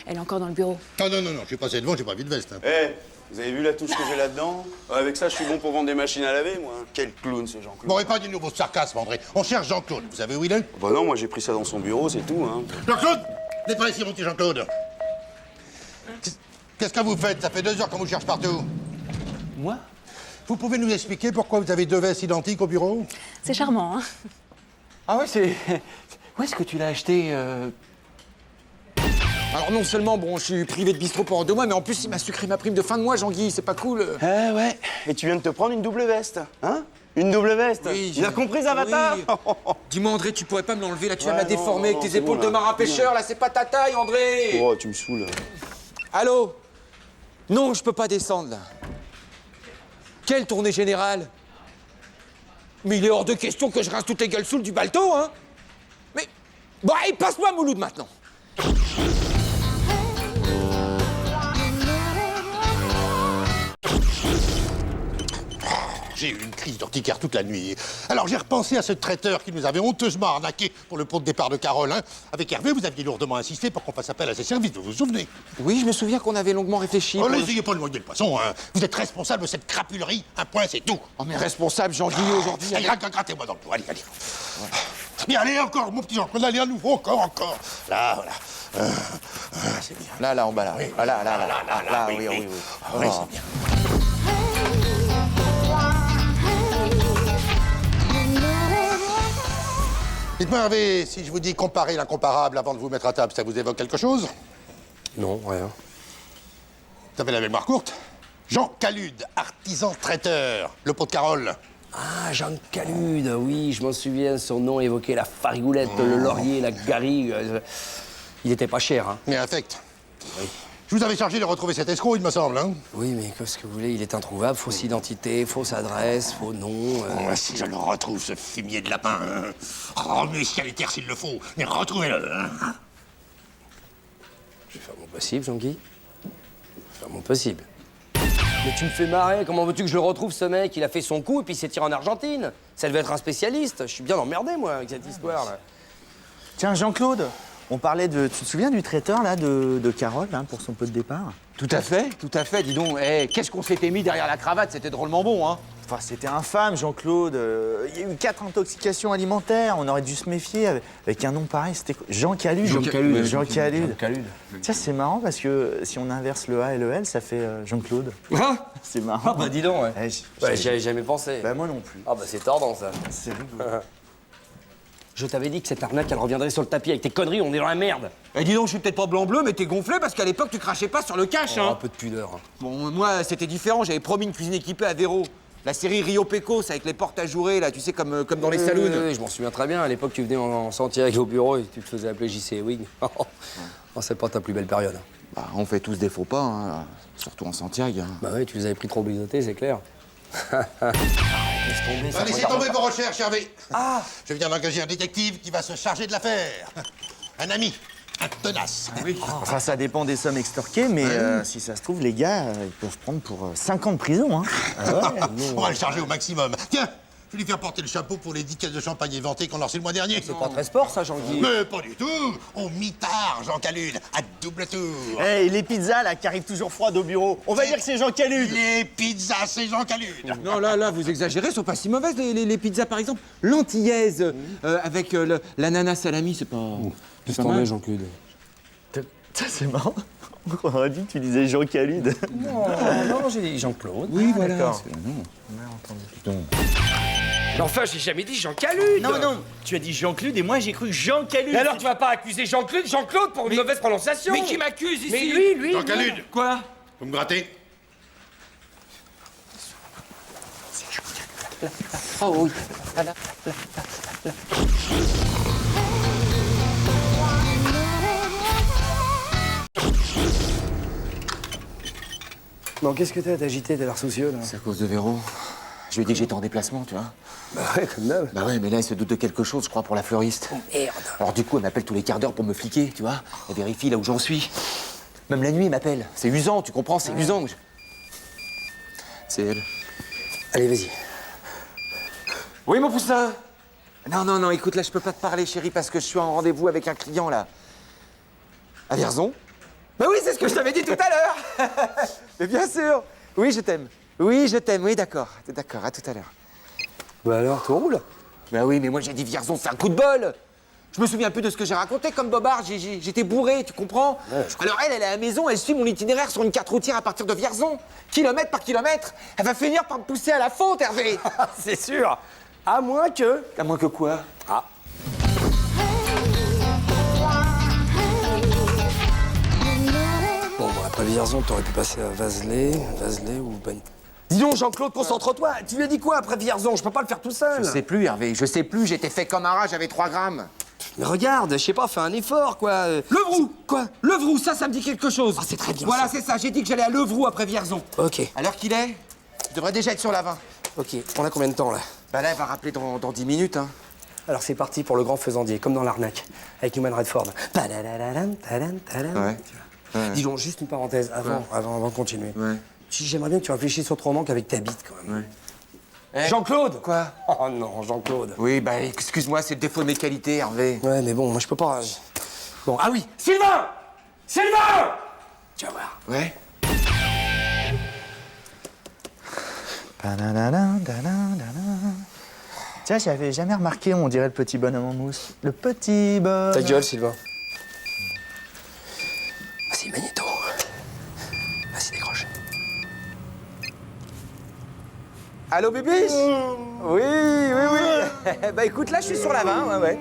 Elle est encore dans le bureau. Non, je suis passé devant, j'ai pas vu de veste. Hein. Eh, vous avez vu la touche que j'ai là-dedans? Avec ça, je suis bon pour vendre des machines à laver, moi. Quel clown, ce Jean-Claude. Bon, et pas du nouveau sarcasme, André. On cherche Jean-Claude. Vous savez où il est? Bah non, moi j'ai pris ça dans son bureau, c'est tout, hein. Jean-Claude! N'est pas ici, mon petit Jean-Claude. Qu'est-ce que vous faites? Ça fait 2 heures qu'on vous cherche partout. Moi? Vous pouvez nous expliquer pourquoi vous avez 2 vestes identiques au bureau? C'est charmant, hein? Ah ouais, c'est... Où est-ce que tu l'as acheté Alors non seulement, bon, je suis privé de bistrot pendant 2 mois, mais en plus, il m'a sucré ma prime de fin de mois, Jean-Guy, c'est pas cool. Eh ouais, et tu viens de te prendre une double veste, hein? Une double veste? Oui, Bien compris, Avatar? Oui. Dis-moi, André, tu pourrais pas me l'enlever, là, tu vas Ouais, me la déformer avec non, tes c'est épaules bon, de là. marin pêcheur, là, c'est pas ta taille, André. Oh, tu me saoules. Allô? Non, je peux pas descendre, là. Quelle tournée générale? Mais il est hors de question que je rince toutes les gueules saoules du balto, hein? Mais... Bon, allez, passe-moi Mouloud, maintenant. J'ai eu une crise d'urticaire toute la nuit. Alors j'ai repensé à ce traiteur qui nous avait honteusement arnaqué pour le pot de départ de Carole. Hein. Avec Hervé, vous aviez lourdement insisté pour qu'on fasse appel à ses services, vous vous souvenez? Oui, je me souviens qu'on avait longuement réfléchi. Oh, n'essayez pas de noyer le poisson, hein. Vous êtes responsable de cette crapulerie, un point, c'est tout. Oh, mais responsable, Jean-Guy, aujourd'hui... Allez, grattez-moi dans le dos, allez. Bien, allez, encore, mon petit Jean-Claude, allez, à nouveau, encore. Là, voilà. C'est bien. Là, en bas, là. Oui. Ah, là, oui. Oui, c'est bien. Dites-moi, Hervé, si je vous dis comparer l'incomparable avant de vous mettre à table, ça vous évoque quelque chose? Non, rien. Vous avez la mémoire courte? Jean Calude, artisan traiteur, le pot de Carole. Ah, Jean Calude, oui, je m'en souviens, son nom évoquait la farigoulette, le laurier, la garrigue. Il était pas cher, hein. Mais infect. Je vous avais chargé de retrouver cet escroc, il me semble, hein? Oui, mais qu'est-ce que vous voulez, il est introuvable, fausse identité, fausse adresse, faux nom. Oh, si je le retrouve, ce fumier de lapin, hein. Remuez ciel et terre s'il le faut, mais retrouvez-le, hein. Je vais faire mon possible, Jean-Guy. Je vais faire mon possible. Mais tu me fais marrer, comment veux-tu que je le retrouve, ce mec? Il a fait son coup et puis il s'est tiré en Argentine. Ça devait être un spécialiste. Je suis bien emmerdé, moi, avec cette histoire-là. Tiens, Jean-Claude, on parlait de... Tu te souviens du traiteur, là, de Carole, hein, pour son pot de départ? Tout à fait. Dis donc, qu'est-ce qu'on s'était mis derrière la cravate? C'était drôlement bon, hein? Enfin, c'était infâme, Jean-Claude. Il y a eu 4 intoxications alimentaires. On aurait dû se méfier avec un nom pareil. C'était quoi? Jean Calude. Jean Calude. Tiens, c'est marrant parce que si on inverse le A et le L, ça fait Jean-Claude. Hein? C'est marrant. Ah bah dis donc, ouais. J'y avais jamais pensé. Bah moi non plus. Ah bah c'est tordant, ça. C'est rigolo. Je t'avais dit que cette arnaque, elle reviendrait sur le tapis avec tes conneries, on est dans la merde. Eh, dis donc, je suis peut-être pas blanc-bleu, mais t'es gonflé parce qu'à l'époque, tu crachais pas sur le cash, Un hein? peu de pudeur. Hein. Bon, moi, c'était différent. J'avais promis une cuisine équipée à Véro. La série Rio Pecos avec les portes ajourées, là, tu sais, comme dans les saloons. Oui, je m'en souviens très bien. À l'époque, tu venais en Santiago au bureau et tu te faisais appeler JC Ewing. Oh, c'est pas ta plus belle période. Bah, on fait tous des faux pas, hein, surtout en Santiago. Hein. Bah oui, tu les avais pris trop biseautés, c'est clair. Laisse tomber, ça Laissez regarde tomber pas. vos recherches, Hervé. Ah! Je viens d'engager un détective qui va se charger de l'affaire. Un ami, un tenace. Enfin, ça dépend des sommes extorquées, mais si ça se trouve, les gars, ils peuvent prendre pour 5 ans de prison, hein. On va le charger au maximum. Tiens, je vais lui faire porter le chapeau pour les 10 caisses de champagne éventées qu'on a reçues le mois dernier. C'est pas très sport, ça, Jean-Guy. Mais pas du tout. Au mitard, Jean Calude, à double tour. Et les pizzas, là, qui arrivent toujours froides au bureau. On va dire que c'est Jean Calude. Les pizzas, c'est Jean Calude. Non, là, vous exagérez, elles sont pas si mauvaises, les pizzas, par exemple. L'antillaise, avec l'ananas salami, c'est pas... Qu'est-ce mal. Jean-Claude? Ça, c'est marrant. On aurait dit que tu disais Jean Calude. Non, j'ai dit Jean-Claude. Oui, voilà. d'accord. Mais enfin, j'ai jamais dit Jean Calude. Non, tu as dit Jean-Claude et moi j'ai cru Jean Calude. Et alors, tu vas pas accuser Jean-Claude pour une mauvaise prononciation. Mais qui m'accuse ici? Mais lui. Jean Calude, Quoi? vous me grattez? Oh oui. Bon, qu'est-ce que t'as agité, t'as l'air soucieux, là? C'est à cause de Véro. Je lui ai dit que j'étais en déplacement, tu vois. Bah ouais, comme d'hab. Bah ouais, mais là, elle se doute de quelque chose, je crois, pour la fleuriste. Merde. Alors du coup, elle m'appelle tous les quarts d'heure pour me fliquer, tu vois. Elle vérifie là où j'en suis. Même la nuit, elle m'appelle. C'est usant, tu comprends, c'est usant. C'est elle. Allez, vas-y. Oui, mon poussin. Non, écoute, là, je peux pas te parler, chérie, parce que je suis en rendez-vous avec un client, là. À Vierzon. Bah oui, c'est ce que je t'avais dit tout à l'heure. Mais bien sûr. Oui, je t'aime. Oui, d'accord. D'accord, à tout à l'heure. Bah alors, tout roule. Bah oui, mais moi, j'ai dit Vierzon, c'est un coup de bol. Je me souviens plus de ce que j'ai raconté comme bobard. J'étais bourré, tu comprends? Alors elle est à la maison, elle suit mon itinéraire sur une carte routière à partir de Vierzon. Kilomètre par kilomètre. Elle va finir par me pousser à la faute, Hervé. C'est sûr. À moins que... À moins que quoi? Ah. Bon, après Vierzon, t'aurais pu passer à Vazelay ou Ben... Dis donc, Jean-Claude, concentre-toi. Tu lui as dit quoi après Vierzon? Je peux pas le faire tout seul. Je sais plus, Hervé, je sais plus. J'étais fait comme un rat, j'avais 3 grammes. Mais regarde, je sais pas, fais un effort, quoi. Levroux. Quoi? Levroux, ça me dit quelque chose. Ah, c'est très bien, Voilà, ça. c'est ça. J'ai dit que j'allais à Levroux après Vierzon. Ok, À l'heure qu'il est, je devrais déjà être sur la 20. ok. On a combien de temps, là? Bah là, elle va rappeler dans 10 minutes, hein. Alors c'est parti pour le grand faisandier, comme dans l'arnaque, avec Newman Redford. Padadadadam, tadam, tadam. Ouais. Tu vois. Dis donc, juste une parenthèse, avant de continuer. Ouais. J'aimerais bien que tu réfléchisses autrement qu'avec ta bite, quand même. Eh, Jean-Claude! Quoi? Oh non, Jean-Claude. Oui, bah excuse-moi, c'est le défaut de mes qualités, Hervé. Ouais, mais bon, moi je peux pas... Bon, ah oui, Sylvain! Sylvain! Tu vas voir. Ouais. Tiens, j'avais jamais remarqué, on dirait le petit bonhomme en mousse. Le petit bonhomme. Ta gueule, Sylvain. Vas-y, Magnéto. Vas-y, décroche. Allô, Bibiche? Oui. Bah écoute, là, je suis sur la 20, ouais.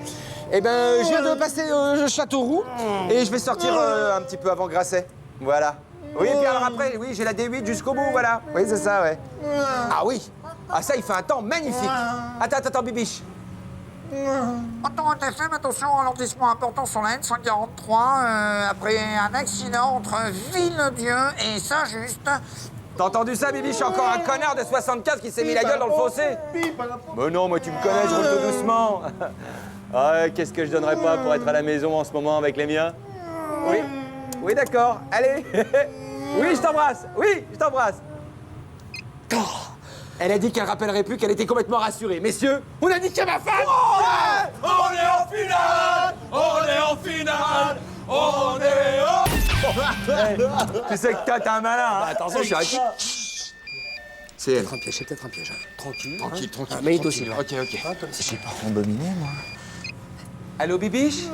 Eh ben, je viens de passer Châteauroux et je vais sortir un petit peu avant Grasset. Voilà. Oui, et puis alors après, oui, j'ai la D8 jusqu'au bout, voilà. Oui, c'est ça, ouais. Ah oui. Ah ça, il fait un temps magnifique. Attends, Bibiche. Autoroute FM, attention, ralentissement important sur la N143, après un accident entre Villedieu et Saint-Just. T'as entendu ça, Bibiche? Encore un connard de 75 qui s'est mis la gueule dans le fossé. Mais non, moi tu me connais, je roule tout doucement. Ah, qu'est-ce que je donnerais pas pour être à la maison en ce moment avec les miens? Oui, d'accord, allez. Oui, je t'embrasse. Oh, elle a dit qu'elle rappellerait plus, qu'elle était complètement rassurée. Messieurs, on a niqué ma femme. On est en finale. Tu sais que toi, t'es un malin, hein? Attention, je suis arrêté. C'est elle. C'est peut-être un piège. Tranquille. Tranquille. Ah, Magnéto, Sylvain. Ok. J'ai pas rembobiné, moi. Allô, Bibiche?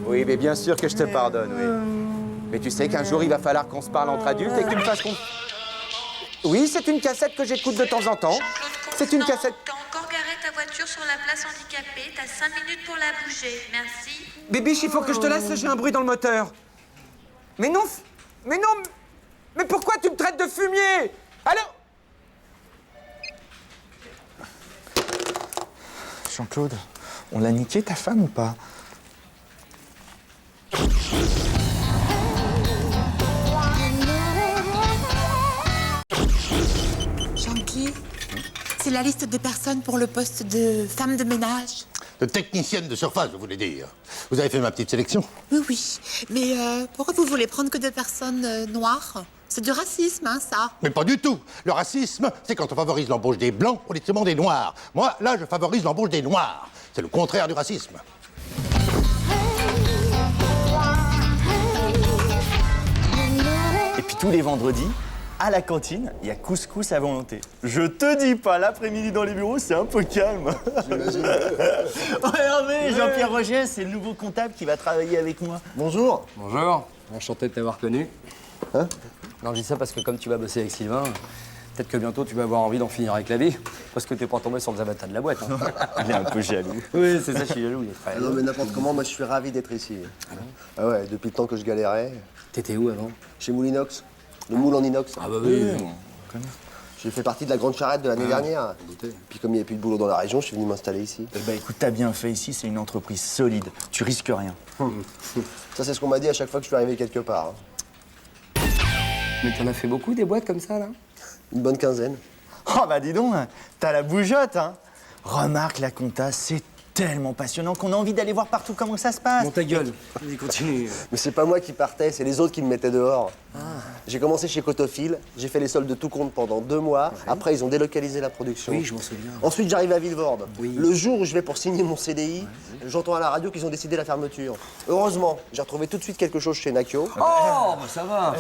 Oui, mais bien sûr que je te pardonne, oui. Mais tu sais qu'un jour, il va falloir qu'on se parle entre adultes et que tu me fasses confiance. Oui, c'est une cassette que j'écoute de temps en temps. C'est une cassette... T'as encore garé ta voiture sur la place handicapée. T'as 5 minutes pour la bouger. Merci. Bibiche, il faut que je te laisse, j'ai un bruit dans le moteur. Mais non, mais pourquoi tu me traites de fumier? Allô? Jean-Claude, on l'a niqué ta femme ou pas? Jean-Guy, c'est la liste des personnes pour le poste de femme de ménage. De technicienne de surface, vous voulez dire. Vous avez fait ma petite sélection? Oui. Mais pourquoi vous voulez prendre que des personnes noires? C'est du racisme, hein, ça. Mais pas du tout. Le racisme, c'est quand on favorise l'embauche des blancs au détriment des noirs. Moi, là, je favorise l'embauche des noirs. C'est le contraire du racisme. Et puis tous les vendredis, à la cantine, il y a couscous à volonté. Je te dis pas, l'après-midi dans les bureaux, c'est un peu calme. J'imagine. Hervé, Jean-Pierre Roger, c'est le nouveau comptable qui va travailler avec moi. Bonjour. Bonjour. Enchanté de t'avoir connu. Hein? Non, je dis ça parce que comme tu vas bosser avec Sylvain, peut-être que bientôt tu vas avoir envie d'en finir avec la vie. Parce que t'es pas tombé sur le zabata de la boîte. Hein. Il est un peu jaloux. Oui, c'est ça, je suis jaloux. Il est très... Non, mais n'importe comment, moi je suis ravi d'être ici. Ah ouais, depuis le temps que je galérais. T'étais où avant? Chez Moulinox, le moule en inox. Ah bah oui. J'ai fait partie de la grande charrette de l'année dernière. Puis comme il n'y a plus de boulot dans la région, je suis venu m'installer ici. Eh ben écoute, t'as bien fait ici, c'est une entreprise solide. Tu risques rien. Ça, c'est ce qu'on m'a dit à chaque fois que je suis arrivé quelque part. Hein. Mais t'en as fait beaucoup des boîtes comme ça, là? Une bonne quinzaine. Oh bah dis donc, t'as la bougeotte, hein. Remarque, la compta, c'est tellement passionnant qu'on a envie d'aller voir partout comment ça se passe. Bon, ta gueule. Vas-y, continue. Mais c'est pas moi qui partais, c'est les autres qui me mettaient dehors. J'ai commencé chez Cotophile, j'ai fait les soldes de tout compte pendant 2 mois. Après, ils ont délocalisé la production. Oui, je m'en souviens. Ensuite, j'arrive à Villevorde. Le jour où je vais pour signer mon CDI, j'entends à la radio qu'ils ont décidé la fermeture. Heureusement, j'ai retrouvé tout de suite quelque chose chez Nakio. Oh, bah ça va.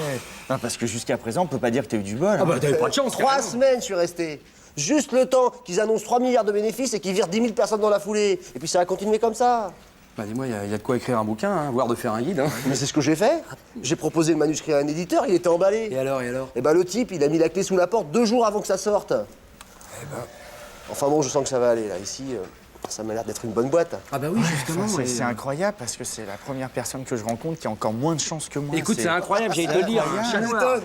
Non, parce que jusqu'à présent, on peut pas dire que t'as eu du bol. Ah bah t'avais pas de chance. 3 semaines, je suis resté. Juste le temps qu'ils annoncent 3 milliards de bénéfices et qu'ils virent 10 000 personnes dans la foulée. Et puis ça a continué comme ça. Bah dis-moi, il y a de quoi écrire un bouquin, hein, voire de faire un guide. Hein. Mais c'est ce que j'ai fait. J'ai proposé le manuscrit à un éditeur, il était emballé. Et alors Eh ben le type, il a mis la clé sous la porte 2 jours avant que ça sorte. Enfin bon, je sens que ça va aller là. Ici, ça m'a l'air d'être une bonne boîte. Ah bah oui, justement. C'est incroyable parce que c'est la première personne que je rencontre qui a encore moins de chance que moi. Écoute, c'est incroyable, j'ai été le lire. Tu m'étonnes.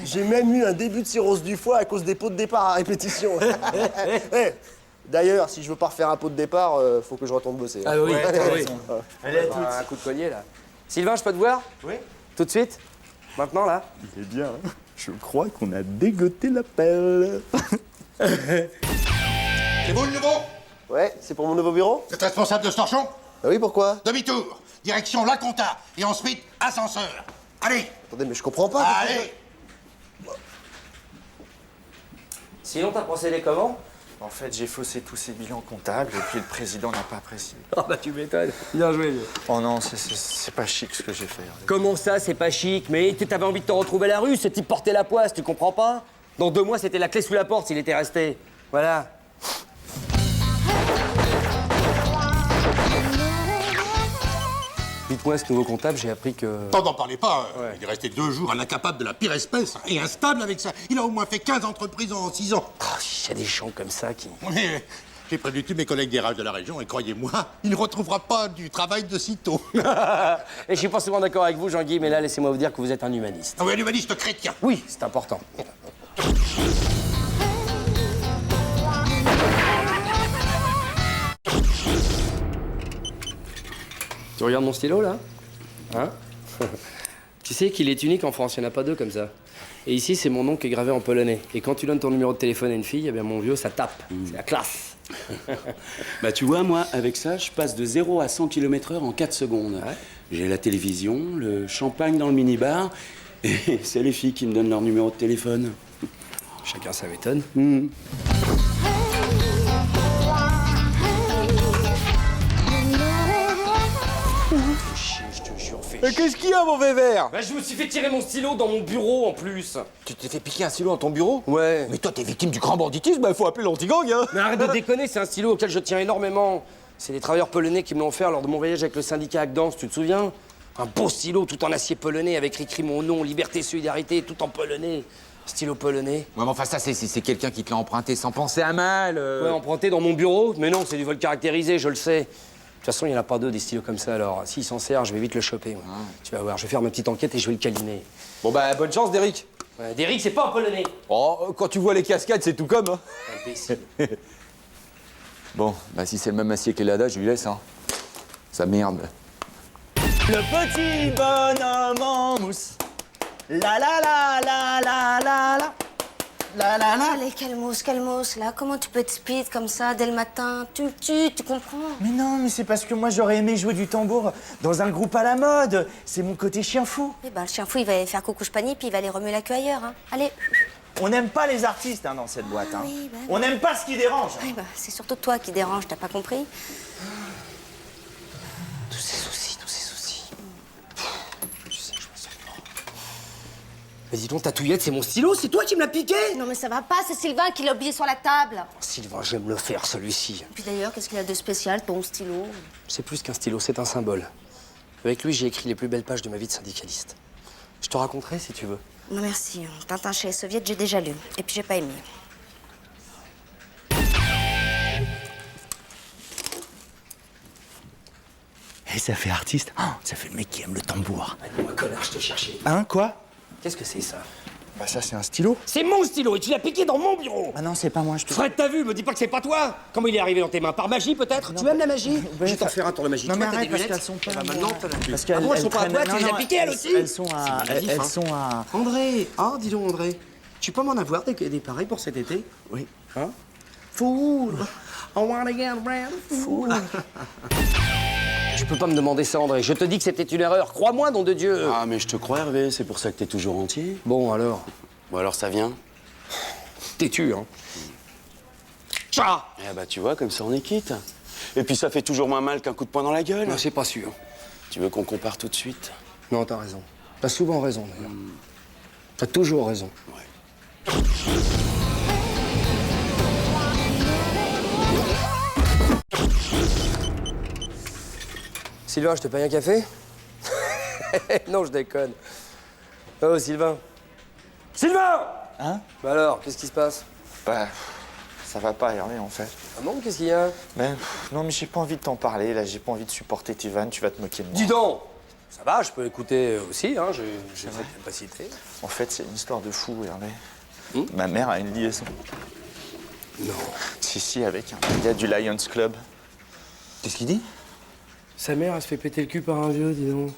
J'ai même eu un début de cirrhose du foie à cause des pots de départ à répétition. D'ailleurs, si je veux pas refaire un pot de départ, faut que je retourne bosser. Ah oui, oui. Allez, à toutes. Un coup de collier, là. Sylvain, je peux te voir? Oui. Tout de suite? Maintenant, là? Il est bien, hein. Je crois qu'on a dégoté la pelle. C'est vous le nouveau? Ouais, c'est pour mon nouveau bureau? Vous êtes responsable de ce torchon? Ah oui, pourquoi? Demi-tour, direction la compta, et ensuite ascenseur. Allez! Attendez, mais je comprends pas. Allez! Sinon, t'as procédé comment? En fait, j'ai faussé tous ces bilans comptables et puis le président n'a pas apprécié. Oh bah tu m'étonnes. Bien joué. Oh non, c'est pas chic ce que j'ai fait. Comment ça, c'est pas chic? Mais t'avais envie de te retrouver à la rue, ce type portait la poisse, tu comprends pas? Dans 2 mois, c'était la clé sous la porte s'il était resté. Voilà. Dites-moi, ce nouveau comptable, j'ai appris que... N'en parlez pas. Il est resté 2 jours, un incapable de la pire espèce, et instable avec ça. Il a au moins fait 15 entreprises en 6 ans. Oh, il y a des gens comme ça qui... Mais j'ai prévenu tous mes collègues des RH de la région, et croyez-moi, il ne retrouvera pas du travail de sitôt. Et je suis pas souvent d'accord avec vous, Jean-Guy, mais là, laissez-moi vous dire que vous êtes un humaniste. Ah oui, un humaniste chrétien. Oui, c'est important. Tu regardes mon stylo, là? Hein? Tu sais qu'il est unique en France, il n'y en a pas 2 comme ça. Et ici, c'est mon nom qui est gravé en polonais. Et quand tu donnes ton numéro de téléphone à une fille, eh bien, mon vieux, ça tape. C'est la classe. Bah tu vois, moi, avec ça, je passe de 0 à 100 km/h en 4 secondes. Ouais. J'ai la télévision, le champagne dans le minibar, et c'est les filles qui me donnent leur numéro de téléphone. Chacun sa méthode. Mais qu'est-ce qu'il y a, mon vert? Bah, je me suis fait tirer mon stylo dans mon bureau en plus. Tu t'es fait piquer un stylo dans ton bureau? Ouais. Mais toi, t'es victime du grand banditisme, il faut appeler l'anti-gang, hein. Mais arrête de déconner, c'est un stylo auquel je tiens énormément. C'est les travailleurs polonais qui me l'ont offert lors de mon voyage avec le syndicat à Gdansk, tu te souviens? Un beau stylo tout en acier polonais avec écrit mon nom, liberté, solidarité, tout en polonais. Stylo polonais. Ouais, mais enfin, ça, c'est quelqu'un qui te l'a emprunté sans penser à mal. Ouais, emprunté dans mon bureau. Mais non, c'est du vol caractérisé, je le sais. De toute façon, il n'y en a pas 2 des stylos comme ça, alors s'il s'en sert, je vais vite le choper. Ouais. Tu vas voir, je vais faire ma petite enquête et je vais le câliner. Bon, bah, bonne chance, Derrick. Ouais, Derrick, c'est pas un polonais. Oh, quand tu vois les cascades, c'est tout comme, hein. Imbécile. Bon, bah, si c'est le même acier que l'ADA, je lui laisse, hein. Ça merde. Le petit bonhomme en mousse. La la la la la la la. La la la. Allez, calmos, là. Comment tu peux être speed comme ça dès le matin? Tu me tues, tu comprends? Mais non, mais c'est parce que moi j'aurais aimé jouer du tambour dans un groupe à la mode. C'est mon côté chien fou. Eh ben, le chien fou, il va aller faire coucou panier puis il va aller remuer la queue ailleurs, hein. Allez. On n'aime pas les artistes dans cette boîte. Hein. Oui, bah, on n'aime pas ce qui dérange. Oui, bah, c'est surtout toi qui dérange, t'as pas compris? Tous ces soucis. Tu sais, je me sens pas. Mais dis donc, ta touillette, c'est mon stylo, c'est toi qui me l'as piqué? Non, mais ça va pas, c'est Sylvain qui l'a oublié sur la table. Sylvain, je vais me le faire, celui-ci. Puis d'ailleurs, qu'est-ce qu'il a de spécial, ton stylo? C'est plus qu'un stylo, c'est un symbole. Avec lui, j'ai écrit les plus belles pages de ma vie de syndicaliste. Je te raconterai si tu veux. Non, merci. Tintin chez les soviets, j'ai déjà lu. Et puis j'ai pas aimé. Et ça fait artiste. Oh, ça fait le mec qui aime le tambour. Moi, connard, je te cherchais. Hein, quoi? Qu'est-ce que c'est, ça? Bah ça, c'est un stylo. C'est mon stylo et tu l'as piqué dans mon bureau. Ah non, c'est pas moi, je te... Fred, t'as vu? Me dis pas que c'est pas toi. Comment il est arrivé dans tes mains? Par magie, peut-être? Tu aimes la magie? Je vais t'en faire un tour de magie. Non, mais Toi, t'as arrête, des parce lunettes. qu'elles sont pas... Eh ben, maintenant, t'en as plus. Parce qu'elles ah bon, elles sont pas à toi, tu les as piquées, elles aussi? Elles sont à... Elles sont à... André! Ah, dis donc, André. Tu peux m'en avoir des pareils pour cet été? Oui. Hein? Foule! I wanna get around the fool. Tu peux pas me demander ça, André. Je te dis que c'était une erreur. Crois-moi, nom de Dieu. Ah, mais je te crois, Hervé, c'est pour ça que t'es toujours entier. Bon, alors. Bon, alors ça vient. Têtu, hein. Tcha. Eh bah, tu vois, comme ça on est quitte. Et puis ça fait toujours moins mal qu'un coup de poing dans la gueule. Non, c'est pas sûr. Tu veux qu'on compare tout de suite? Non, t'as raison. T'as souvent raison, d'ailleurs. T'as toujours raison. Ouais. Sylvain, je te paye un café? Non, je déconne. Oh, Sylvain. Sylvain! Hein? Bah alors, qu'est-ce qui se passe? Bah, ça va pas, Hervé, en fait. Ah bon, qu'est-ce qu'il y a? Ben, non, mais j'ai pas envie de t'en parler, là. J'ai pas envie de supporter tes vannes, tu vas te moquer de moi. Dis donc! Ça va, je peux écouter aussi, hein, j'ai cette capacité. En fait, c'est une histoire de fou, Hervé. Ma mère a une liaison. Non. Si, avec un gars du Lions Club. Qu'est-ce qu'il dit? Sa mère, elle se fait péter le cul par un vieux, dis donc.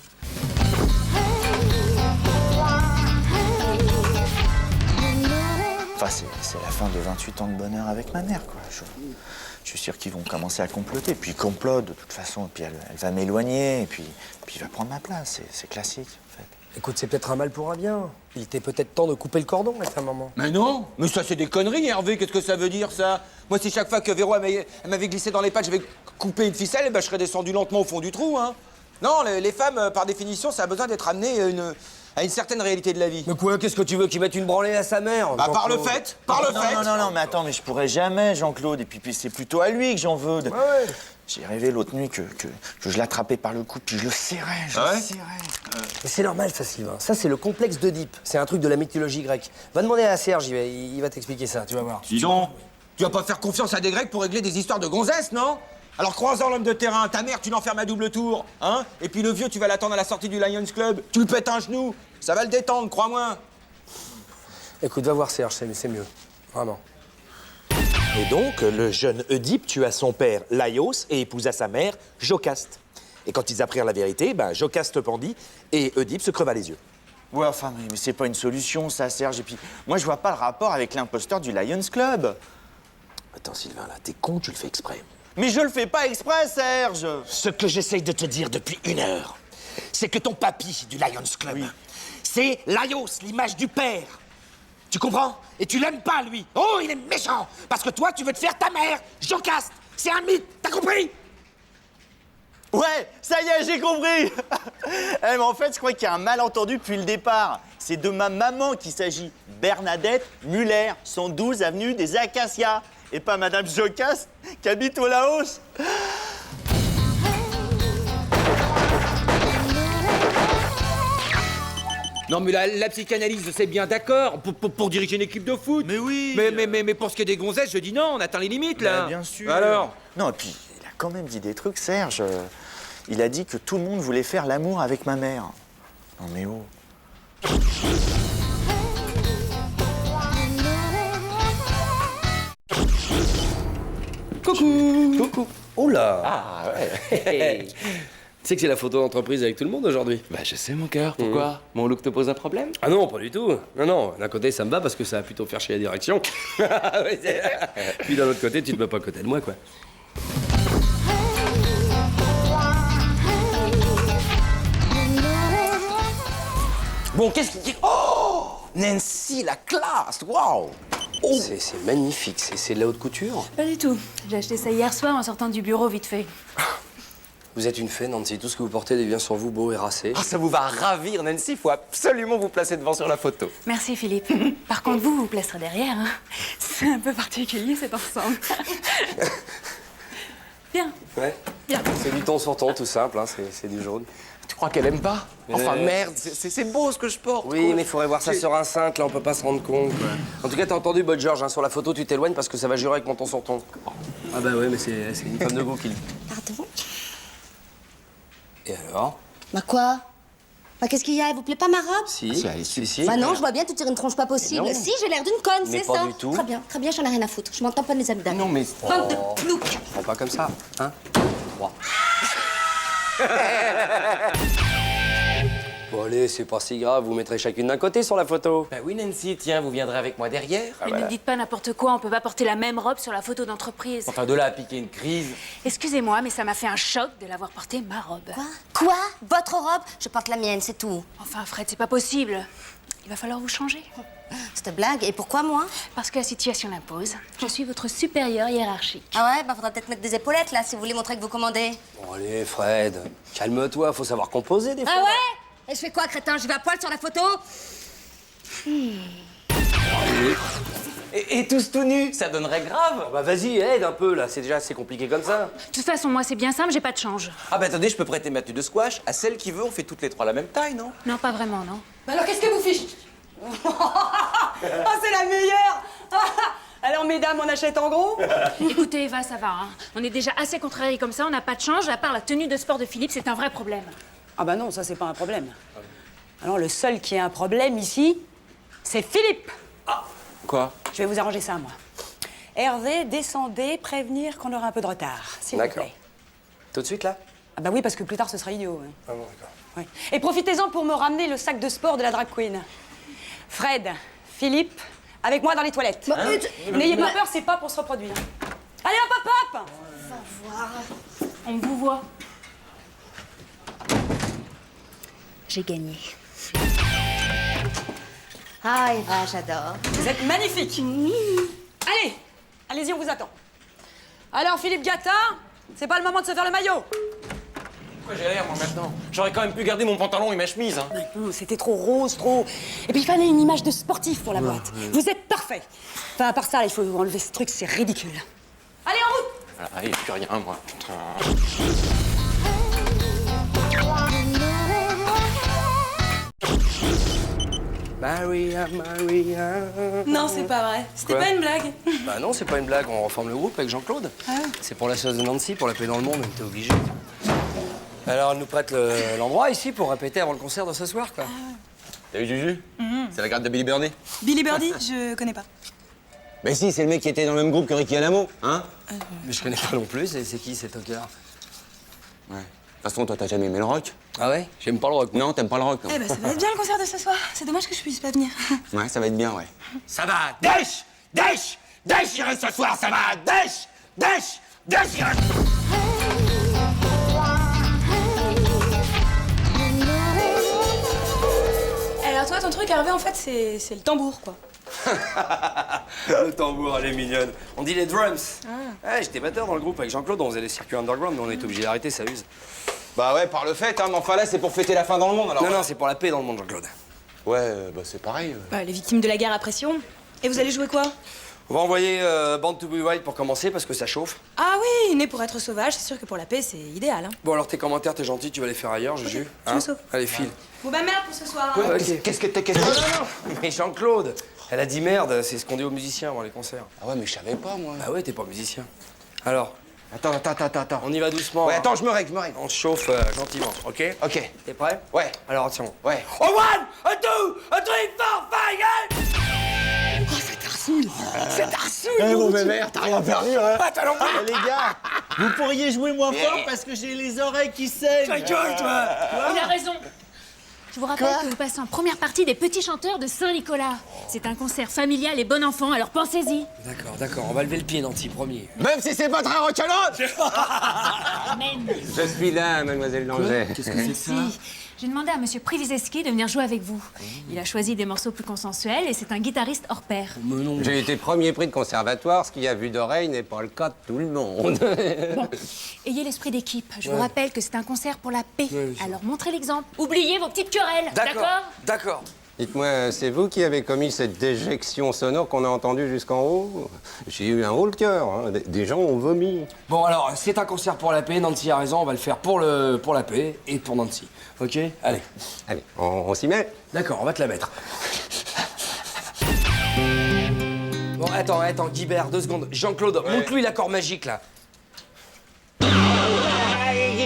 Enfin, c'est la fin de 28 ans de bonheur avec ma mère, quoi. Je suis sûr qu'ils vont commencer à comploter. Puis ils complotent, de toute façon. Puis elle va m'éloigner, et puis il va prendre ma place. C'est classique, en fait. Écoute, c'est peut-être un mal pour un bien. Il était peut-être temps de couper le cordon avec ta maman. Mais non! Mais ça, c'est des conneries, Hervé. Qu'est-ce que ça veut dire, ça? Moi, si chaque fois que Véro elle m'avait glissé dans les pattes, j'avais coupé une ficelle, eh ben, je serais descendu lentement au fond du trou, hein. Non, les femmes, par définition, ça a besoin d'être amenées à une certaine réalité de la vie. Mais quoi, qu'est-ce que tu veux qu'il mette une branlée à sa mère? Bah, par le fait! Par le fait! Non, mais attends, mais je pourrais jamais, Jean-Claude. Et puis c'est plutôt à lui que j'en veux. Ouais. J'ai rêvé l'autre nuit que je l'attrapais par le cou, puis je le serrais, le serrais. Mais c'est normal, ça, Sylvain. Ça, c'est le complexe d'Oedipe. C'est un truc de la mythologie grecque. Va demander à Serge, il va t'expliquer ça, tu vas voir. Dis donc, tu vas pas faire confiance à des Grecs pour régler des histoires de gonzesses, non? Alors croisant l'homme de terrain, ta mère, tu l'enfermes à double tour, hein? Et puis le vieux, tu vas l'attendre à la sortie du Lions Club. Tu lui pètes un genou, ça va le détendre, crois-moi. Écoute, va voir Serge, c'est mieux. Vraiment. Et donc, le jeune Oedipe tua son père Laios et épousa sa mère Jocaste. Et quand ils apprirent la vérité, Jocaste pendit et Oedipe se creva les yeux. Ouais, enfin, mais c'est pas une solution, ça, Serge. Et puis, moi, je vois pas le rapport avec l'imposteur du Lions Club. Attends, Sylvain, là, t'es con, tu le fais exprès. Mais je le fais pas exprès, Serge. Ce que j'essaye de te dire depuis 1 heure, c'est que ton papy du Lions Club, c'est Laios, l'image du père. Tu comprends? Et tu l'aimes pas, lui. Oh, il est méchant. Parce que toi, tu veux te faire ta mère, Jocaste. C'est un mythe, t'as compris? Ouais, ça y est, j'ai compris. Mais en fait, je crois qu'il y a un malentendu depuis le départ. C'est de ma maman qu'il s'agit. Bernadette Muller, 112 avenue des Acacias. Et pas Madame Jocaste, qui habite au Laos. Non, mais la psychanalyse, c'est bien d'accord, pour diriger une équipe de foot. Mais oui. Mais pour ce qui est des gonzesses, je dis non, on atteint les limites, là. Bien sûr. Alors? Non, et puis, il a quand même dit des trucs, Serge. Il a dit que tout le monde voulait faire l'amour avec ma mère. Non, mais oh. Coucou. Oh là. Ah, ouais. Tu sais que c'est la photo d'entreprise avec tout le monde aujourd'hui? Bah, je sais, mon cœur. Pourquoi? Mon look te pose un problème? Ah non, pas du tout. Non, d'un côté, ça me va parce que ça va plutôt faire chier la direction. Puis d'un autre côté, tu te mets pas à côté de moi, quoi. Bon, qu'est-ce qu'il dit? Oh, Nancy, la classe, waouh. Oh. C'est magnifique, c'est de la haute couture. Pas du tout. J'ai acheté ça hier soir en sortant du bureau vite fait. Vous êtes une fée, Nancy. Tout ce que vous portez devient sur vous beau et racé. Ah, ça vous va ravir, Nancy. Il faut absolument vous placer devant sur la photo. Merci Philippe. Par contre, vous placerez derrière. Hein. C'est un peu particulier cet ensemble. Viens. Ouais. Viens. C'est du ton sur ton, tout simple, hein. C'est du jaune. Tu crois qu'elle aime pas? Enfin, merde, c'est beau ce que je porte. Oui, mais il faudrait voir ça sur un cintre, là, on peut pas se rendre compte. Quoi. En tout cas, t'as entendu, Bob George, hein, sur la photo, tu t'éloignes parce que ça va jurer avec mon ton sur ton. Ah bah ouais, mais c'est une femme de goût qui... Pardon? Et alors? Bah quoi? Bah qu'est-ce qu'il y a? Elle vous plaît pas ma robe? Si. Bah non, je vois bien, tu tires une tronche pas possible. Non. Si, j'ai l'air d'une conne, Mais c'est pas ça. du tout. Très bien, j'en ai rien à foutre. Je m'entends pas de mes abdos. Non, mais... Bande de ploucs. Prends pas comme ça, hein? 3. Bon allez, c'est pas si grave, vous mettrez chacune d'un côté sur la photo. Bah oui, Nancy, tiens, vous viendrez avec moi derrière. Mais ne me dites pas n'importe quoi, on peut pas porter la même robe sur la photo d'entreprise. Enfin, de là à piquer une crise. Excusez-moi, mais ça m'a fait un choc de l'avoir porté ma robe. Quoi? Votre robe? Je porte la mienne, c'est tout. Enfin, Fred, c'est pas possible. Il va falloir vous changer. Cette blague. Et pourquoi moi? Parce que la situation l'impose. Je suis votre supérieur hiérarchique. Ah ouais? Bah faudra peut-être mettre des épaulettes là si vous voulez montrer que vous commandez. Bon allez, Fred, calme-toi, faut savoir composer des fois. Ah ouais? Et je fais quoi, crétin? Je vais à poil sur la photo? Et tous tout nus, ça donnerait grave. Bah vas-y, aide un peu là, c'est déjà assez compliqué comme ça. De toute façon, moi, c'est bien simple, j'ai pas de change. Ah bah attendez, je peux prêter ma tenue de squash à celle qui veut, on fait toutes les trois la même taille, non? Non, pas vraiment, non. Bah alors qu'est-ce que vous fichez? Oh, c'est la meilleure. Alors mesdames, on achète en gros? Écoutez, Eva, ça va, hein. On est déjà assez contrariés comme ça, on n'a pas de change, à part la tenue de sport de Philippe, c'est un vrai problème. Ah bah non, ça c'est pas un problème. Alors le seul qui a un problème ici, c'est Philippe. Quoi? Je vais vous arranger ça, moi. Hervé, descendez, prévenir qu'on aura un peu de retard, s'il vous D'accord. plaît. Tout de suite là? Ah bah oui, parce que plus tard, ce sera idiot. hein. Ah bon, d'accord. Ouais. Et profitez-en pour me ramener le sac de sport de la drag queen. Fred, Philippe, avec moi dans les toilettes. N'ayez pas peur, c'est pas pour se reproduire. Allez, hop, hop, hop! On vous voit. J'ai gagné. Ah, Eva, j'adore. Vous êtes magnifique. Allez, allez-y, on vous attend. Alors, Philippe Gattard, c'est pas le moment de se faire le maillot. Pourquoi j'ai l'air, moi, maintenant? J'aurais quand même pu garder mon pantalon et ma chemise, hein. Non, c'était trop rose, trop... Et puis il fallait une image de sportif pour la boîte. Vous êtes parfait. Enfin, à part ça, là, il faut enlever ce truc, c'est ridicule. Allez, en route! Voilà, allez, plus rien, moi. Putain. Maria, Maria. Non, c'est pas vrai. C'était Quoi? pas une blague. Bah non, c'est pas une blague, on reforme le groupe avec Jean-Claude. C'est pour la sauce de Nancy, pour la paix dans le monde, on était obligé. Alors, elle nous prête l'endroit ici pour répéter avant le concert de ce soir, quoi. T'as vu Juju? C'est la garde de Billy Birdie. Billy Birdie, je connais pas. Mais si, c'est le mec qui était dans le même groupe que Ricky Alamo, hein? Mais je connais pas non plus, c'est qui cet auteur? Ouais. De toute façon, toi, t'as jamais aimé le rock? Ah ouais? J'aime pas le rock. Non, t'aimes pas le rock. hein. Eh ben, ça va être bien le concert de ce soir. C'est dommage que je puisse pas venir. Ouais, ça va être bien, ouais. Ça va, dèche, dèche, déchirez ce soir, ça va, dèche, dèche, déchirez. Alors toi, ton truc, Hervé, en fait, c'est le tambour, quoi. Le tambour, elle est mignonne. On dit les drums. Ouais, j'étais batteur dans le groupe avec Jean-Claude, on faisait les circuits underground, mais on était obligé d'arrêter, ça use. Bah ouais, par le fait, hein, mais enfin là, c'est pour fêter la fin dans le monde, alors. Non, non, c'est pour la paix dans le monde, Jean-Claude. Ouais, bah c'est pareil. Bah, les victimes de la guerre à pression. Et vous allez jouer quoi? On va envoyer Band to Be Wild pour commencer, parce que ça chauffe. Ah oui, né pour être sauvage, c'est sûr que pour la paix, c'est idéal. Hein. Bon, alors tes commentaires, t'es gentil, tu vas les faire ailleurs, Juju. je me sauve. Allez, file. Bon bah merde pour ce soir. Hein. Ouais, ok. Qu'est-ce que t'as... Mais Jean-Claude, elle a dit merde, c'est ce qu'on dit aux musiciens avant les concerts. Ah ouais, mais je savais pas, moi. Ah ouais, t'es pas musicien. Alors, Attends. on y va doucement. Ouais, hein. attends, je me règle. On se chauffe gentiment, ok? Ok. T'es prêt? Ouais. Alors, tiens. Ouais. Oh, 1, 2, 3, 4, 5, C'est Arsène. Eh mon bébert, t'as rien perdu, hein? Ah, t'as non plus. Eh, les gars, vous pourriez jouer moins fort parce que j'ai les oreilles qui saignent. Ta gueule, toi. Il a raison. Je vous rappelle que vous passez en première partie des Petits Chanteurs de Saint-Nicolas. C'est un concert familial et bon enfant, alors pensez-y. D'accord, on va lever le pied, Nancy, premier. Même si c'est pas très rock'n'roll. Amen. Je suis là, mademoiselle Danger. Qu'est-ce que c'est que ça? Si. J'ai demandé à Monsieur Privizeski de venir jouer avec vous. Il a choisi des morceaux plus consensuels et c'est un guitariste hors pair. Mais non. J'ai été premier prix de conservatoire, ce qui a vu d'oreille n'est pas le cas de tout le monde. Bon, ayez l'esprit d'équipe. Je vous rappelle que c'est un concert pour la paix. Alors montrez l'exemple. Oubliez vos petites querelles, D'accord. Dites-moi, c'est vous qui avez commis cette déjection sonore qu'on a entendue jusqu'en haut? J'ai eu un haut le cœur, hein. Des gens ont vomi. Bon, alors, c'est un concert pour la paix, Nancy a raison, on va le faire pour la paix et pour Nancy. Ok? Allez. Allez, on s'y met? D'accord, on va te la mettre. Bon, attends, Guibert, 2 secondes. Jean-Claude, montre-lui l'accord magique, là.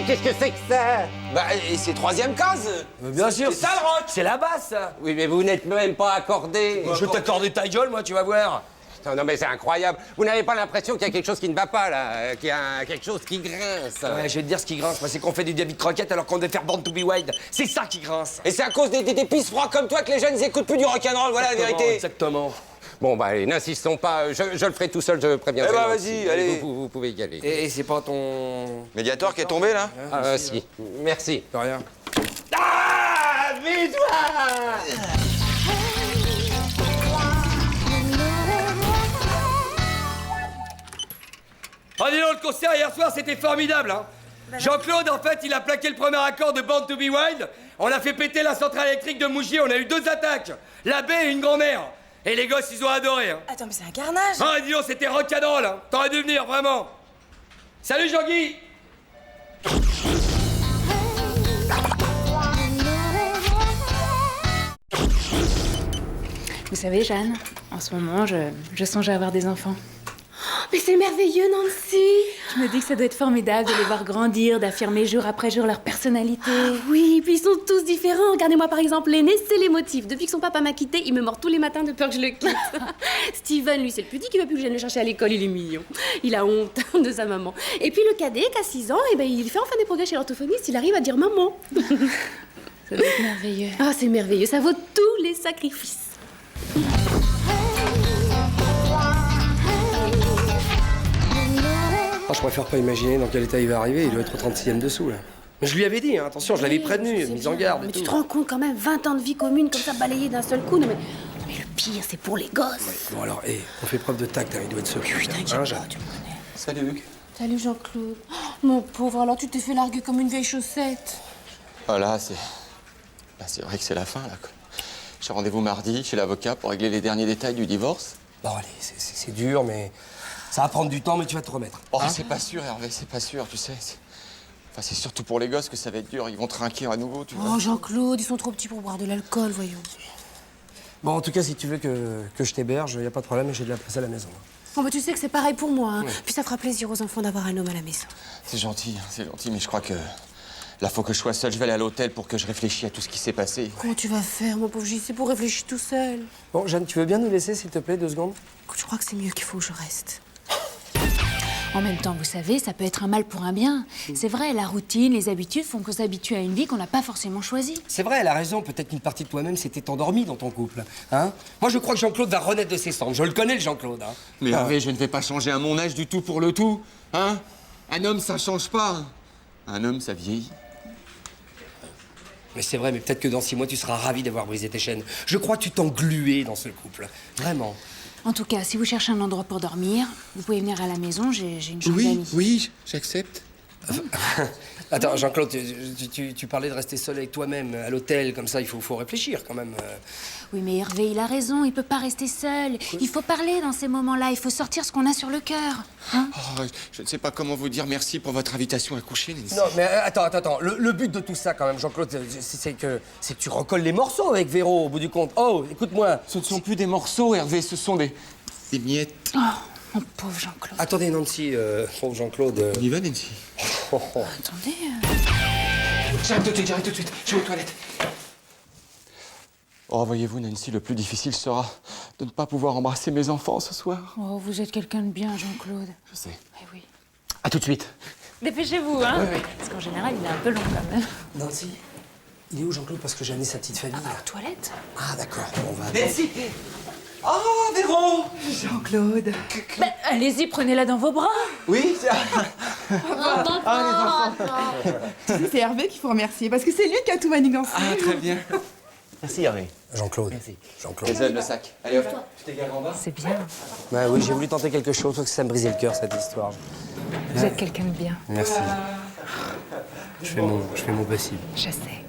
Qu'est-ce que c'est que ça? Bah, et c'est 3e case. Bien sûr. C'est ça, le rock. C'est la basse, ça. Oui, mais vous n'êtes même pas accordé. Je vais t'accorder ta gueule, moi, tu vas voir. Non, mais c'est incroyable. Vous n'avez pas l'impression qu'il y a quelque chose qui ne va pas, là? Qu'il y a quelque chose qui grince? Ouais, je vais te dire ce qui grince, moi, c'est qu'on fait du David Crockett alors qu'on devait faire Born to be Wild. C'est ça qui grince. Et c'est à cause des pisse froids comme toi que les jeunes ils écoutent plus du rock'n'roll, voilà la vérité. Exactement. Bon, bah, allez, n'insistons pas. Je le ferai tout seul, je préviens. Eh bah, vas-y, allez. Vous pouvez y aller. Et c'est pas ton... Médiator qui est tombé, là? Ah, si. Merci. De rien. Ah, vite-toi! Oh, dis donc, le concert hier soir, c'était formidable, hein. Jean-Claude, en fait, il a plaqué le premier accord de Born to be Wild. On a fait péter la centrale électrique de Mougier. On a eu 2 attaques. L'abbé et une grand-mère. Et les gosses, ils ont adoré, hein. Attends, mais c'est un carnage. Ah, dis donc, c'était rock'n'roll, hein. T'aurais dû venir, vraiment. Salut, Jean-Guy. Vous savez, Jeanne, en ce moment, je songe à avoir des enfants. Mais c'est merveilleux, Nancy. Je me dis que ça doit être formidable de les voir grandir, d'affirmer jour après jour leur personnalité. Oui, puis ils sont tous différents. Regardez-moi par exemple l'aîné, c'est l'émotif. Depuis que son papa m'a quitté, il me mord tous les matins de peur que je le quitte. Steven, lui, c'est le petit qui veut plus que je vienne le chercher à l'école, il est mignon. Il a honte de sa maman. Et puis le cadet, qui a 6 ans, eh ben, il fait enfin des progrès chez l'orthophoniste, il arrive à dire maman. Ça doit être merveilleux. Ah, c'est merveilleux, ça vaut tous les sacrifices. Oh, je préfère pas imaginer dans quel état il va arriver. Il doit être au 36e dessous, là. Mais je lui avais dit, hein, attention, je l'avais prévenu, mise en garde. Mais tu te rends compte quand même, 20 ans de vie commune comme ça balayé d'un seul coup. Non mais le pire, c'est pour les gosses. Ouais, bon alors, on fait preuve de tact, hein, il doit être secret. Oui, t'inquiète pas, tu me connais. Salut, Hugues. Salut Jean-Claude. Oh, mon pauvre, alors tu t'es fait larguer comme une vieille chaussette. Oh là, c'est vrai que c'est la fin, là. J'ai rendez-vous mardi chez l'avocat pour régler les derniers détails du divorce. Bon, allez, c'est dur, mais ça va prendre du temps, mais tu vas te remettre. Oh, c'est pas sûr, Hervé, c'est pas sûr, tu sais. Enfin, c'est surtout pour les gosses que ça va être dur. Ils vont trinquer à nouveau, tu vois. Oh, Jean-Claude, ils sont trop petits pour boire de l'alcool, voyons. Bon, en tout cas, si tu veux que je t'héberge, y a pas de problème, j'ai de la place à la maison. Bon, bah, tu sais que c'est pareil pour moi, hein. Ouais. Puis ça fera plaisir aux enfants d'avoir un homme à la maison. C'est gentil, mais je crois que là, faut que je sois seul. Je vais aller à l'hôtel pour que je réfléchisse à tout ce qui s'est passé. Comment tu vas faire, mon pauvre JC, pour réfléchir tout seul? Bon, Jeanne, tu veux bien nous laisser, s'il te plaît, 2 secondes? Écoute, je crois que c'est mieux qu'il faut que je reste. En même temps, vous savez, ça peut être un mal pour un bien. C'est vrai, la routine, les habitudes font qu'on s'habitue à une vie qu'on n'a pas forcément choisie. C'est vrai, elle a raison. Peut-être qu'une partie de toi-même s'était endormie dans ton couple. Hein? Moi, je crois que Jean-Claude va renaître de ses cendres. Je le connais, le Jean-Claude. Hein? Mais Hervé, je ne vais pas changer à mon âge du tout pour le tout. Hein? Un homme, ça change pas. Un homme, ça vieillit. Mais c'est vrai, mais peut-être que dans 6 mois, tu seras ravi d'avoir brisé tes chaînes. Je crois que tu t'engluais dans ce couple. Vraiment. En tout cas, si vous cherchez un endroit pour dormir, vous pouvez venir à la maison, j'ai une chambre d'amis. Oui, j'accepte. Attends, Jean-Claude, tu parlais de rester seul avec toi-même à l'hôtel, comme ça, il faut réfléchir quand même. Oui, mais Hervé, il a raison, il peut pas rester seul. Il faut parler dans ces moments-là, il faut sortir ce qu'on a sur le cœur. Hein? Oh, je ne sais pas comment vous dire merci pour votre invitation à coucher, Nancy. Non, mais attends. Le but de tout ça, quand même, Jean-Claude, c'est que tu recolles les morceaux avec Véro, au bout du compte. Oh, écoute-moi. Ce ne sont plus des morceaux, Hervé, ce sont des miettes. Oh, mon pauvre Jean-Claude. Attendez, Nancy, pauvre Jean-Claude. On y va, Nancy? Attendez. J'arrive tout de suite, je vais aux toilettes. Oh, voyez-vous, Nancy, le plus difficile sera de ne pas pouvoir embrasser mes enfants ce soir. Oh, vous êtes quelqu'un de bien, Jean-Claude. Je sais. Eh oui. À tout de suite. Dépêchez-vous, hein? Oui. Parce qu'en général, il est un peu long quand même. Nancy, il est où Jean-Claude? Parce que j'ai amené sa petite famille. Aux toilettes. Ah, d'accord, on va... Nancy! Oh, Véro! Jean-Claude. Allez-y, prenez-la dans vos bras. Oui? C'est Hervé qu'il faut remercier, parce que c'est lui qui a tout manigancé. Ah, très bien. Merci, Hervé. Jean-Claude. Merci. Jean-Claude. Désolé, le sac. Allez, hop, tu t'égares en bas? C'est bien. Bah oui, j'ai voulu tenter quelque chose, parce que ça me brisait le cœur, cette histoire. Vous êtes quelqu'un de bien. Merci. Je fais mon possible. Je sais.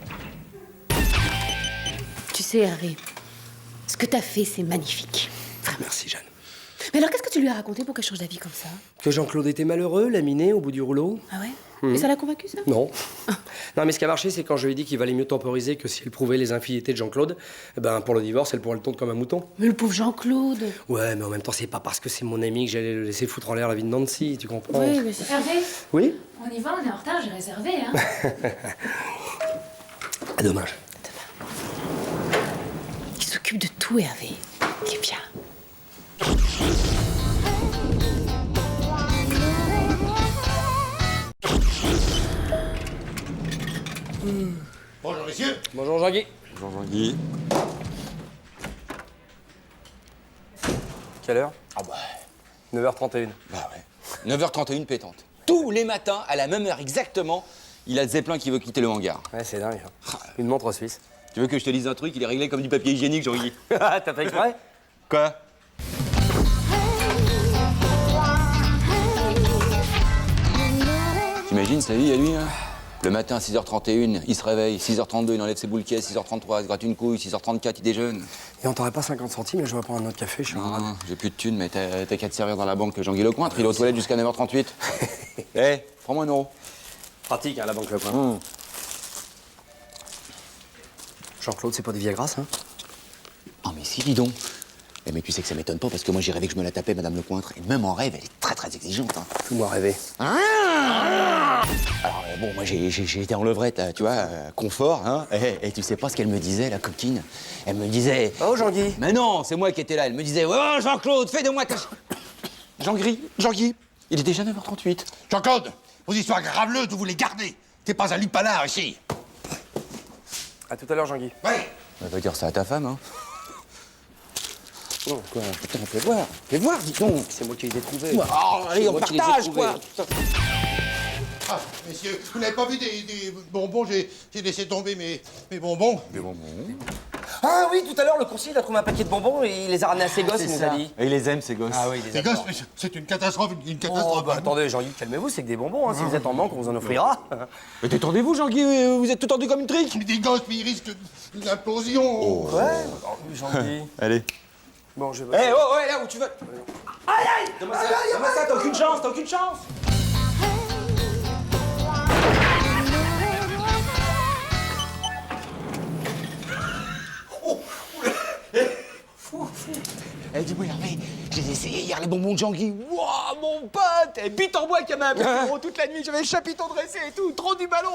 Tu sais, Hervé, ce que t'as fait, c'est magnifique. Merci, Jeanne. Mais alors, qu'est-ce que tu lui as raconté pour qu'elle change d'avis comme ça? Que Jean-Claude était malheureux, laminé, au bout du rouleau. Ah ouais? Et ça l'a convaincu, ça? Non. Non, mais ce qui a marché, c'est quand je lui ai dit qu'il valait mieux temporiser que si elle prouvait les infidélités de Jean-Claude, ben, pour le divorce, elle pourrait le tondre comme un mouton. Mais le pauvre Jean-Claude. Ouais, mais en même temps, c'est pas parce que c'est mon ami que j'allais le laisser foutre en l'air la vie de Nancy, tu comprends? Oui, mais c'est... Hervé, Oui? on y va, on est en retard, j'ai réservé, hein. Ah, dommage. Il s'occupe de tout, Hervé. Il est bien. Bonjour, messieurs. Bonjour, Jean-Guy. Bonjour Jean-Guy. Quelle heure? Ah bah... 9h31. Bah ouais. 9h31 pétante. Tous les matins, à la même heure exactement, il a Zeppelin qui veut quitter le hangar. Ouais, c'est dingue. Hein. Une montre suisse. Tu veux que je te dise un truc? Il est réglé comme du papier hygiénique, Jean-Guy. T'as fait exprès? Quoi? T'imagines sa vie à lui, hein? Le matin, 6h31, il se réveille. 6h32, il enlève ses boules caisses. 6h33, il se gratte une couille. 6h34, il déjeune. Et on t'aurait pas 50 centimes, mais je vais prendre un autre café, je suis Non, j'ai plus de thunes, mais t'as qu'à te servir dans la banque que Jean-Guy Lecointre. Il est aux toilettes jusqu'à 9h38. Eh, prends-moi un euro. Pratique, hein, la banque Lecointre. Jean-Claude, c'est pas du Viagra, ça? Oh, mais si, dis donc. Eh, mais tu sais que ça m'étonne pas, parce que moi, j'ai rêvé que je me la tapais, Madame Lecointre. Et même en rêve, elle est très, très exigeante. Hein. Fais-moi rêver. Alors, bon, moi, j'ai été en levrette, là, tu vois, confort, hein. Et tu sais pas ce qu'elle me disait, la coquine? Elle me disait... Oh, Jean-Guy. Mais non, c'est moi qui étais là. Elle me disait, oh, Jean-Claude, fais de moi ta... Jean-Guy, il est déjà 9h38. Jean-Claude, vos histoires graveleuses, vous les gardez. T'es pas un lipanard ici. À tout à l'heure, Jean-Guy. Ouais. Elle va dire ça à ta femme, hein. Oh, quoi? Putain, fais voir, dis donc. C'est moi qui les ai trouvés. Oh, allez, on partage, quoi. Ah, messieurs, vous n'avez pas vu des bonbons? J'ai laissé tomber mes bonbons. Des bonbons? Ah oui, tout à l'heure, le conseiller a trouvé un paquet de bonbons et il les a ramenés à ses gosses, il nous a dit. Et il les aime, ces gosses. Ah oui, il les Les adore. gosses, mais c'est une catastrophe, une catastrophe. Oh, bah, attendez, Jean-Guy, calmez-vous, c'est que des bonbons, hein. Si vous êtes en manque, on vous en offrira. Mais détendez-vous, Jean-Guy, vous êtes tout tendu comme une trique. Mais des gosses, mais ils risquent une implosion. Oh. Ouais, Jean-Guy. Allez. Bon, je vais... Eh, oh, ouais, là où tu veux. Aïe, aïe! Donne-moi ça, t'as aucune chance, Eh, dis-moi, Hervé, j'ai essayé hier les bonbons de Jean-Guy. Wouah, mon pote! Et bite en bois qui m'a appris toute la nuit, j'avais le chapiton dressé et tout. Trop du ballon.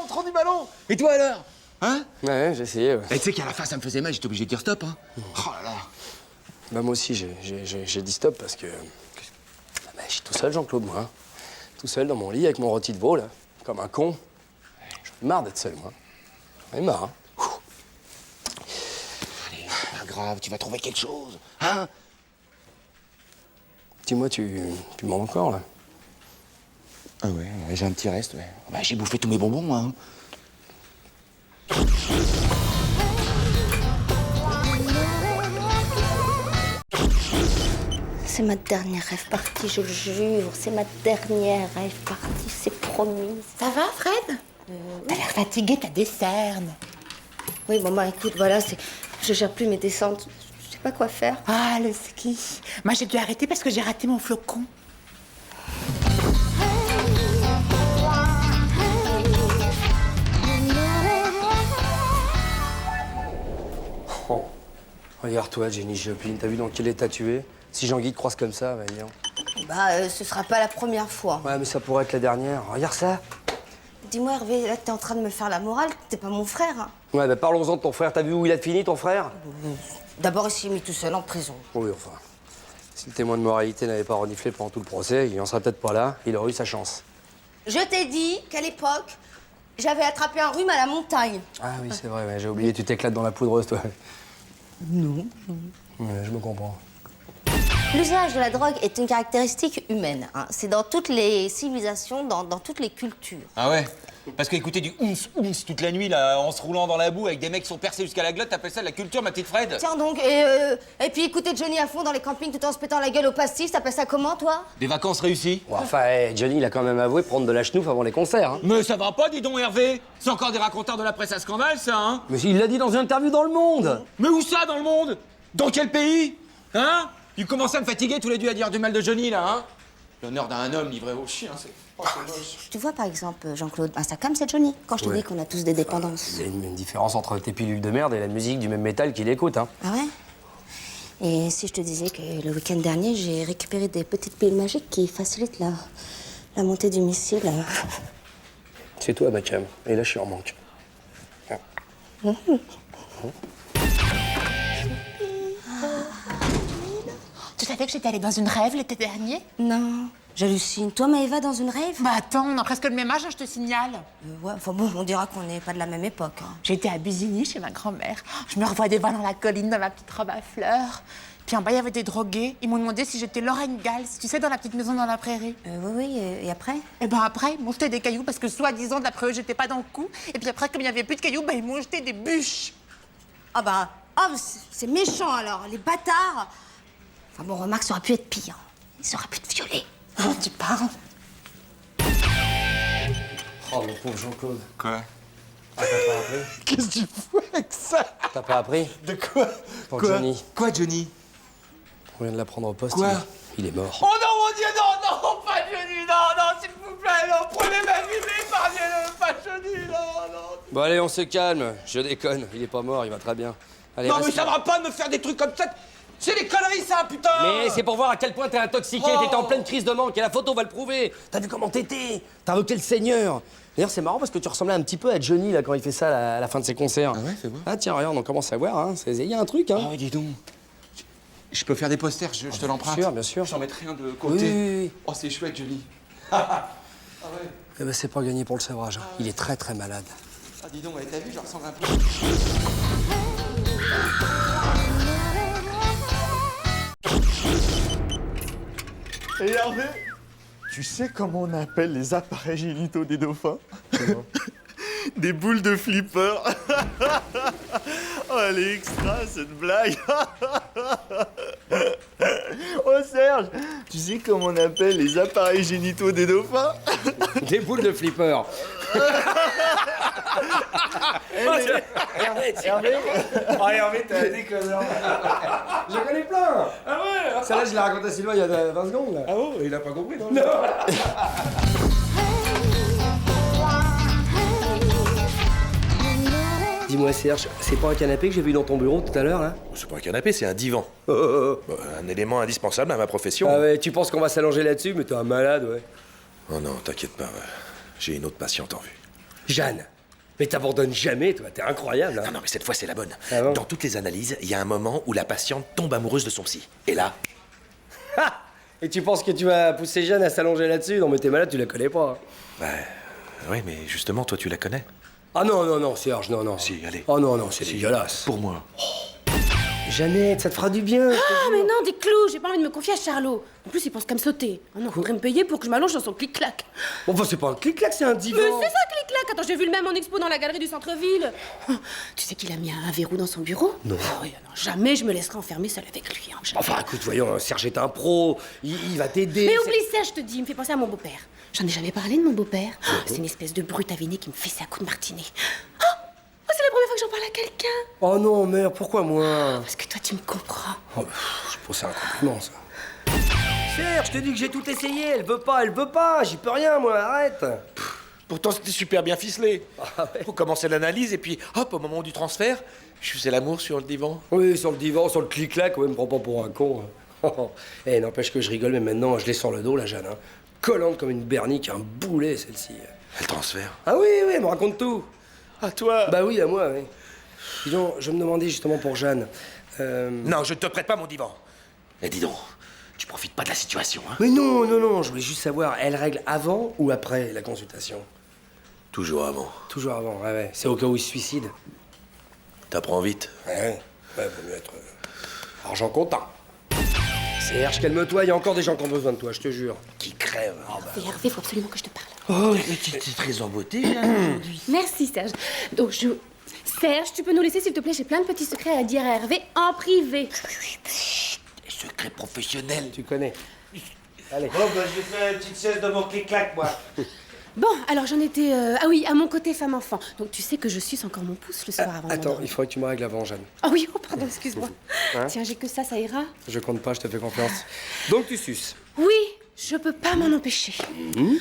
Et toi alors? Hein? Ouais, j'ai essayé, ouais. Et tu sais qu'à la fin, ça me faisait mal, j'étais obligé de dire stop, hein. Oh là là. Bah, moi aussi, j'ai dit stop parce que... Bah, je suis tout seul, Jean-Claude, moi. Hein. Tout seul dans mon lit avec mon rôti de veau, là. Comme un con. J'en ai marre d'être seul, moi. J'en ai marre, hein. Allez, pas grave, tu vas trouver quelque chose, hein? Dis-moi, tu manges encore, là? Ah ouais, j'ai un petit reste, ouais. Bah, j'ai bouffé tous mes bonbons, moi. Hein. C'est ma dernière rêve partie, je le jure. C'est ma dernière rêve partie, c'est promis. Ça va, Fred T'as l'air fatigué, t'as des cernes. Oui, maman, écoute, voilà, je gère plus mes descentes. Je sais pas quoi faire. Ah, le ski. Moi, j'ai dû arrêter parce que j'ai raté mon flocon. Oh. Regarde-toi, Jenny Joplin, t'as vu dans quel état tu es? Si Jean-Guy te croise comme ça, va dire. Bah, ce sera pas la première fois. Ouais, mais ça pourrait être la dernière. Regarde ça. Dis-moi, Hervé, là, t'es en train de me faire la morale. T'es pas mon frère. Hein. Ouais, bah parlons-en de ton frère. T'as vu où il a fini, ton frère? D'abord, il s'est mis tout seul en prison. Oui, enfin. Si le témoin de moralité n'avait pas reniflé pendant tout le procès, il en serait peut-être pas là. Il aurait eu sa chance. Je t'ai dit qu'à l'époque, j'avais attrapé un rhume à la montagne. Ah oui, c'est vrai, ouais, j'ai oublié. Tu t'éclates dans la poudreuse, toi. Non. Ouais, je me comprends. L'usage de la drogue est une caractéristique humaine. Hein. C'est dans toutes les civilisations, dans toutes les cultures. Ah ouais? Parce qu'écouter du oums toute la nuit, là, en se roulant dans la boue avec des mecs qui sont percés jusqu'à la glotte, t'appelles ça de la culture, ma petite Fred? Tiens donc, et puis écouter Johnny à fond dans les campings tout en se pétant la gueule au pastis, t'appelles ça comment, toi? Des vacances réussies? Ouais, enfin, Johnny, il a quand même avoué prendre de la chenouf avant les concerts. Hein. Mais ça va pas, dis donc, Hervé? C'est encore des raconteurs de la presse à scandale, ça, hein? Mais il l'a dit dans une interview dans Le Monde. Mais où ça, dans le monde? Dans quel pays? Hein? Il commence à me fatiguer tous les deux à dire du mal de Johnny, là, hein? L'honneur d'un homme livré aux chiens, c'est... Oh, tu vois, par exemple, Jean-Claude, sa cam, c'est Johnny. Quand je te dis qu'on a tous des dépendances. Il y a une différence entre tes pilules de merde et la musique du même métal qu'il écoute, hein. Ah ouais? Et si je te disais que le week-end dernier, j'ai récupéré des petites piles magiques qui facilitent la montée du missile. C'est toi, ma cam. Et là, je suis en manque. Tu savais que j'étais allée dans une rêve l'été dernier? Non. J'hallucine. Toi, Maëva, dans une rave? Bah attends, on a presque le même âge, hein, je te signale. Ouais, enfin bon, on dira qu'on n'est pas de la même époque. Hein. J'étais à Busigny chez ma grand-mère. Je me revois des voix dans la colline dans ma petite robe à fleurs. Puis en bas, il y avait des drogués. Ils m'ont demandé si j'étais Lorraine Gals, tu sais, dans la petite maison dans la prairie. Oui, et après? Et ben après, ils m'ont jeté des cailloux parce que soi-disant, d'après eux, j'étais pas dans le coup. Et puis après, comme il n'y avait plus de cailloux, bah, ils m'ont jeté des bûches. Ah bah, c'est méchant alors, les bâtards. Enfin bon, remarque, ça aurait pu être pire. Ça aurait pu te violer. Oh, tu parles? Oh, mon pauvre Jean-Claude. Quoi? Ah, t'as pas appris? Qu'est-ce que tu fous avec ça? T'as pas appris? De quoi? Pour Quoi? Johnny. Quoi, Johnny? On vient de l'apprendre au poste. Quoi? Il est mort. Oh non, mon Dieu, non, pas Johnny, non, s'il vous plaît, non, prenez ma vie, mais épargnez-le, pas Johnny, non. Bon, allez, on se calme. Je déconne. Il est pas mort, il va très bien. Allez, Non, reste mais ça là. va pas de me faire des trucs comme ça. C'est des conneries, ça, putain. Mais c'est pour voir à quel point t'es intoxiqué. Oh. T'étais en pleine crise de manque et la photo va le prouver. T'as vu comment t'étais? T'as invoqué le Seigneur. D'ailleurs, c'est marrant parce que tu ressemblais un petit peu à Johnny là quand il fait ça à la fin de ses concerts. Ah ouais, fais voir. Ah tiens, regarde, on commence à voir. Hein. Il y a un truc. Hein. Ah oui, dis donc. Je peux faire des posters, je te l'emprunte. Bien sûr. J'en mettrai un de Oui, côté. oui. Oh, c'est chouette, Johnny. Eh ben, c'est pas gagné pour le sevrage. Hein. Il est très très malade. Ah, dis donc, t'as vu, je ressemble un peu. Et Hervé, tu sais comment on appelle les appareils génitaux des dauphins? Des boules de flipper. Oh, elle est extra, cette blague. Oh, Serge, tu sais comment on appelle les appareils génitaux des dauphins? Des boules de flipper. Hervé, Oh, Hervé, t'as des connards. J'en connais plein. Ah ouais? Celle-là, je l'ai raconté à Sylvain il y a 20 secondes. Là. Ah bon, il a pas compris, non? Dis-moi, Serge, c'est pas un canapé que j'ai vu dans ton bureau tout à l'heure, là? C'est pas un canapé, c'est un divan. Un élément indispensable à ma profession. Ah ouais, tu penses qu'on va s'allonger là-dessus, mais t'es un malade, ouais. Oh non, t'inquiète pas, j'ai une autre patiente en vue. Jeanne, mais t'abandonnes jamais, toi, t'es incroyable. Hein. Non, mais cette fois, c'est la bonne. Ah bon? Dans toutes les analyses, il y a un moment où la patiente tombe amoureuse de son psy. Et là... Ha! Et tu penses que tu vas pousser Jeanne à s'allonger là-dessus? Non, mais t'es malade, tu la connais pas. Bah... Oui, mais justement, toi, tu la connais. Ah non, Serge, non. Si, allez. Oh non, c'est dégueulasse. Pour moi. Jeannette, ça te fera du bien. Ah, mais non, des clous, j'ai pas envie de me confier à Charlot. En plus, il pense qu'à me sauter. Oh non, faudrait me payer pour que je m'allonge dans son clic-clac. Bon, bah, c'est pas un clic-clac, c'est un divan. Mais c'est ça, clic-clac. Attends, j'ai vu le même en expo dans la galerie du centre-ville. Oh, tu sais qu'il a mis un verrou dans son bureau? Non. Oh, oui, non, jamais je me laisserai enfermer seule avec lui. Hein, jamais. Enfin, écoute, voyons, Serge est un pro. Il va t'aider. Mais oublie ça, je te dis, il me fait penser à mon beau-père. J'en ai jamais parlé de mon beau-père. C'est une espèce de brute avinée qui me fait ça à coups de martinet. Oh, c'est la première fois que j'en parle à quelqu'un. Oh non, merde, pourquoi moi? Parce que toi, tu me comprends. Oh, je pense que c'est un compliment, ça. Serge, je te dis que j'ai tout essayé. Elle veut pas. J'y peux rien, moi, arrête. Pourtant, c'était super bien ficelé. Ah ouais. Faut commencer l'analyse et puis, hop, au moment du transfert, je faisais l'amour sur le divan. Oui, sur le divan, sur le clic-clac, ouais, me prends pas pour un con. Hein. Eh, n'empêche que je rigole, mais maintenant, je l'ai sur le dos, la Jeanne. Hein. Collante comme une bernique, un boulet, celle-ci. Elle transfère. Ah oui, elle me raconte tout. À toi? Bah oui, à moi, oui. Dis donc, je me demandais justement pour Jeanne. Non, je ne te prête pas mon divan. Et dis donc, tu profites pas de la situation, hein? Mais non, je voulais juste savoir, elle règle avant ou après la consultation? Toujours avant. Toujours avant, ouais. C'est au cas où il se suicide. T'apprends vite. Ouais, vaut mieux être argent comptant. Serge, calme-toi, il y a encore des gens qui ont besoin de toi, je te jure. Qui crève. Hervé, faut absolument que je te parle. Oh, mais tu es très embêtée, aujourd'hui. Merci, Serge. Donc, Serge, tu peux nous laisser, s'il te plaît? J'ai plein de petits secrets à dire à Hervé en privé. Les secrets professionnels. Tu connais. Allez. Bon, bah, j'ai fait une petite sieste de mon clic-clac, moi. Bon, alors j'en étais... Ah oui, à mon côté femme-enfant. Donc tu sais que je suce encore mon pouce le soir avant de Attends, m'endormir. il faudrait que tu me règles avant, Jeanne. Ah oui, oh pardon, excuse-moi. Hein? Tiens, j'ai que ça ira? Je compte pas, je te fais confiance. Donc tu suces. Oui, je peux pas m'en empêcher. Mmh.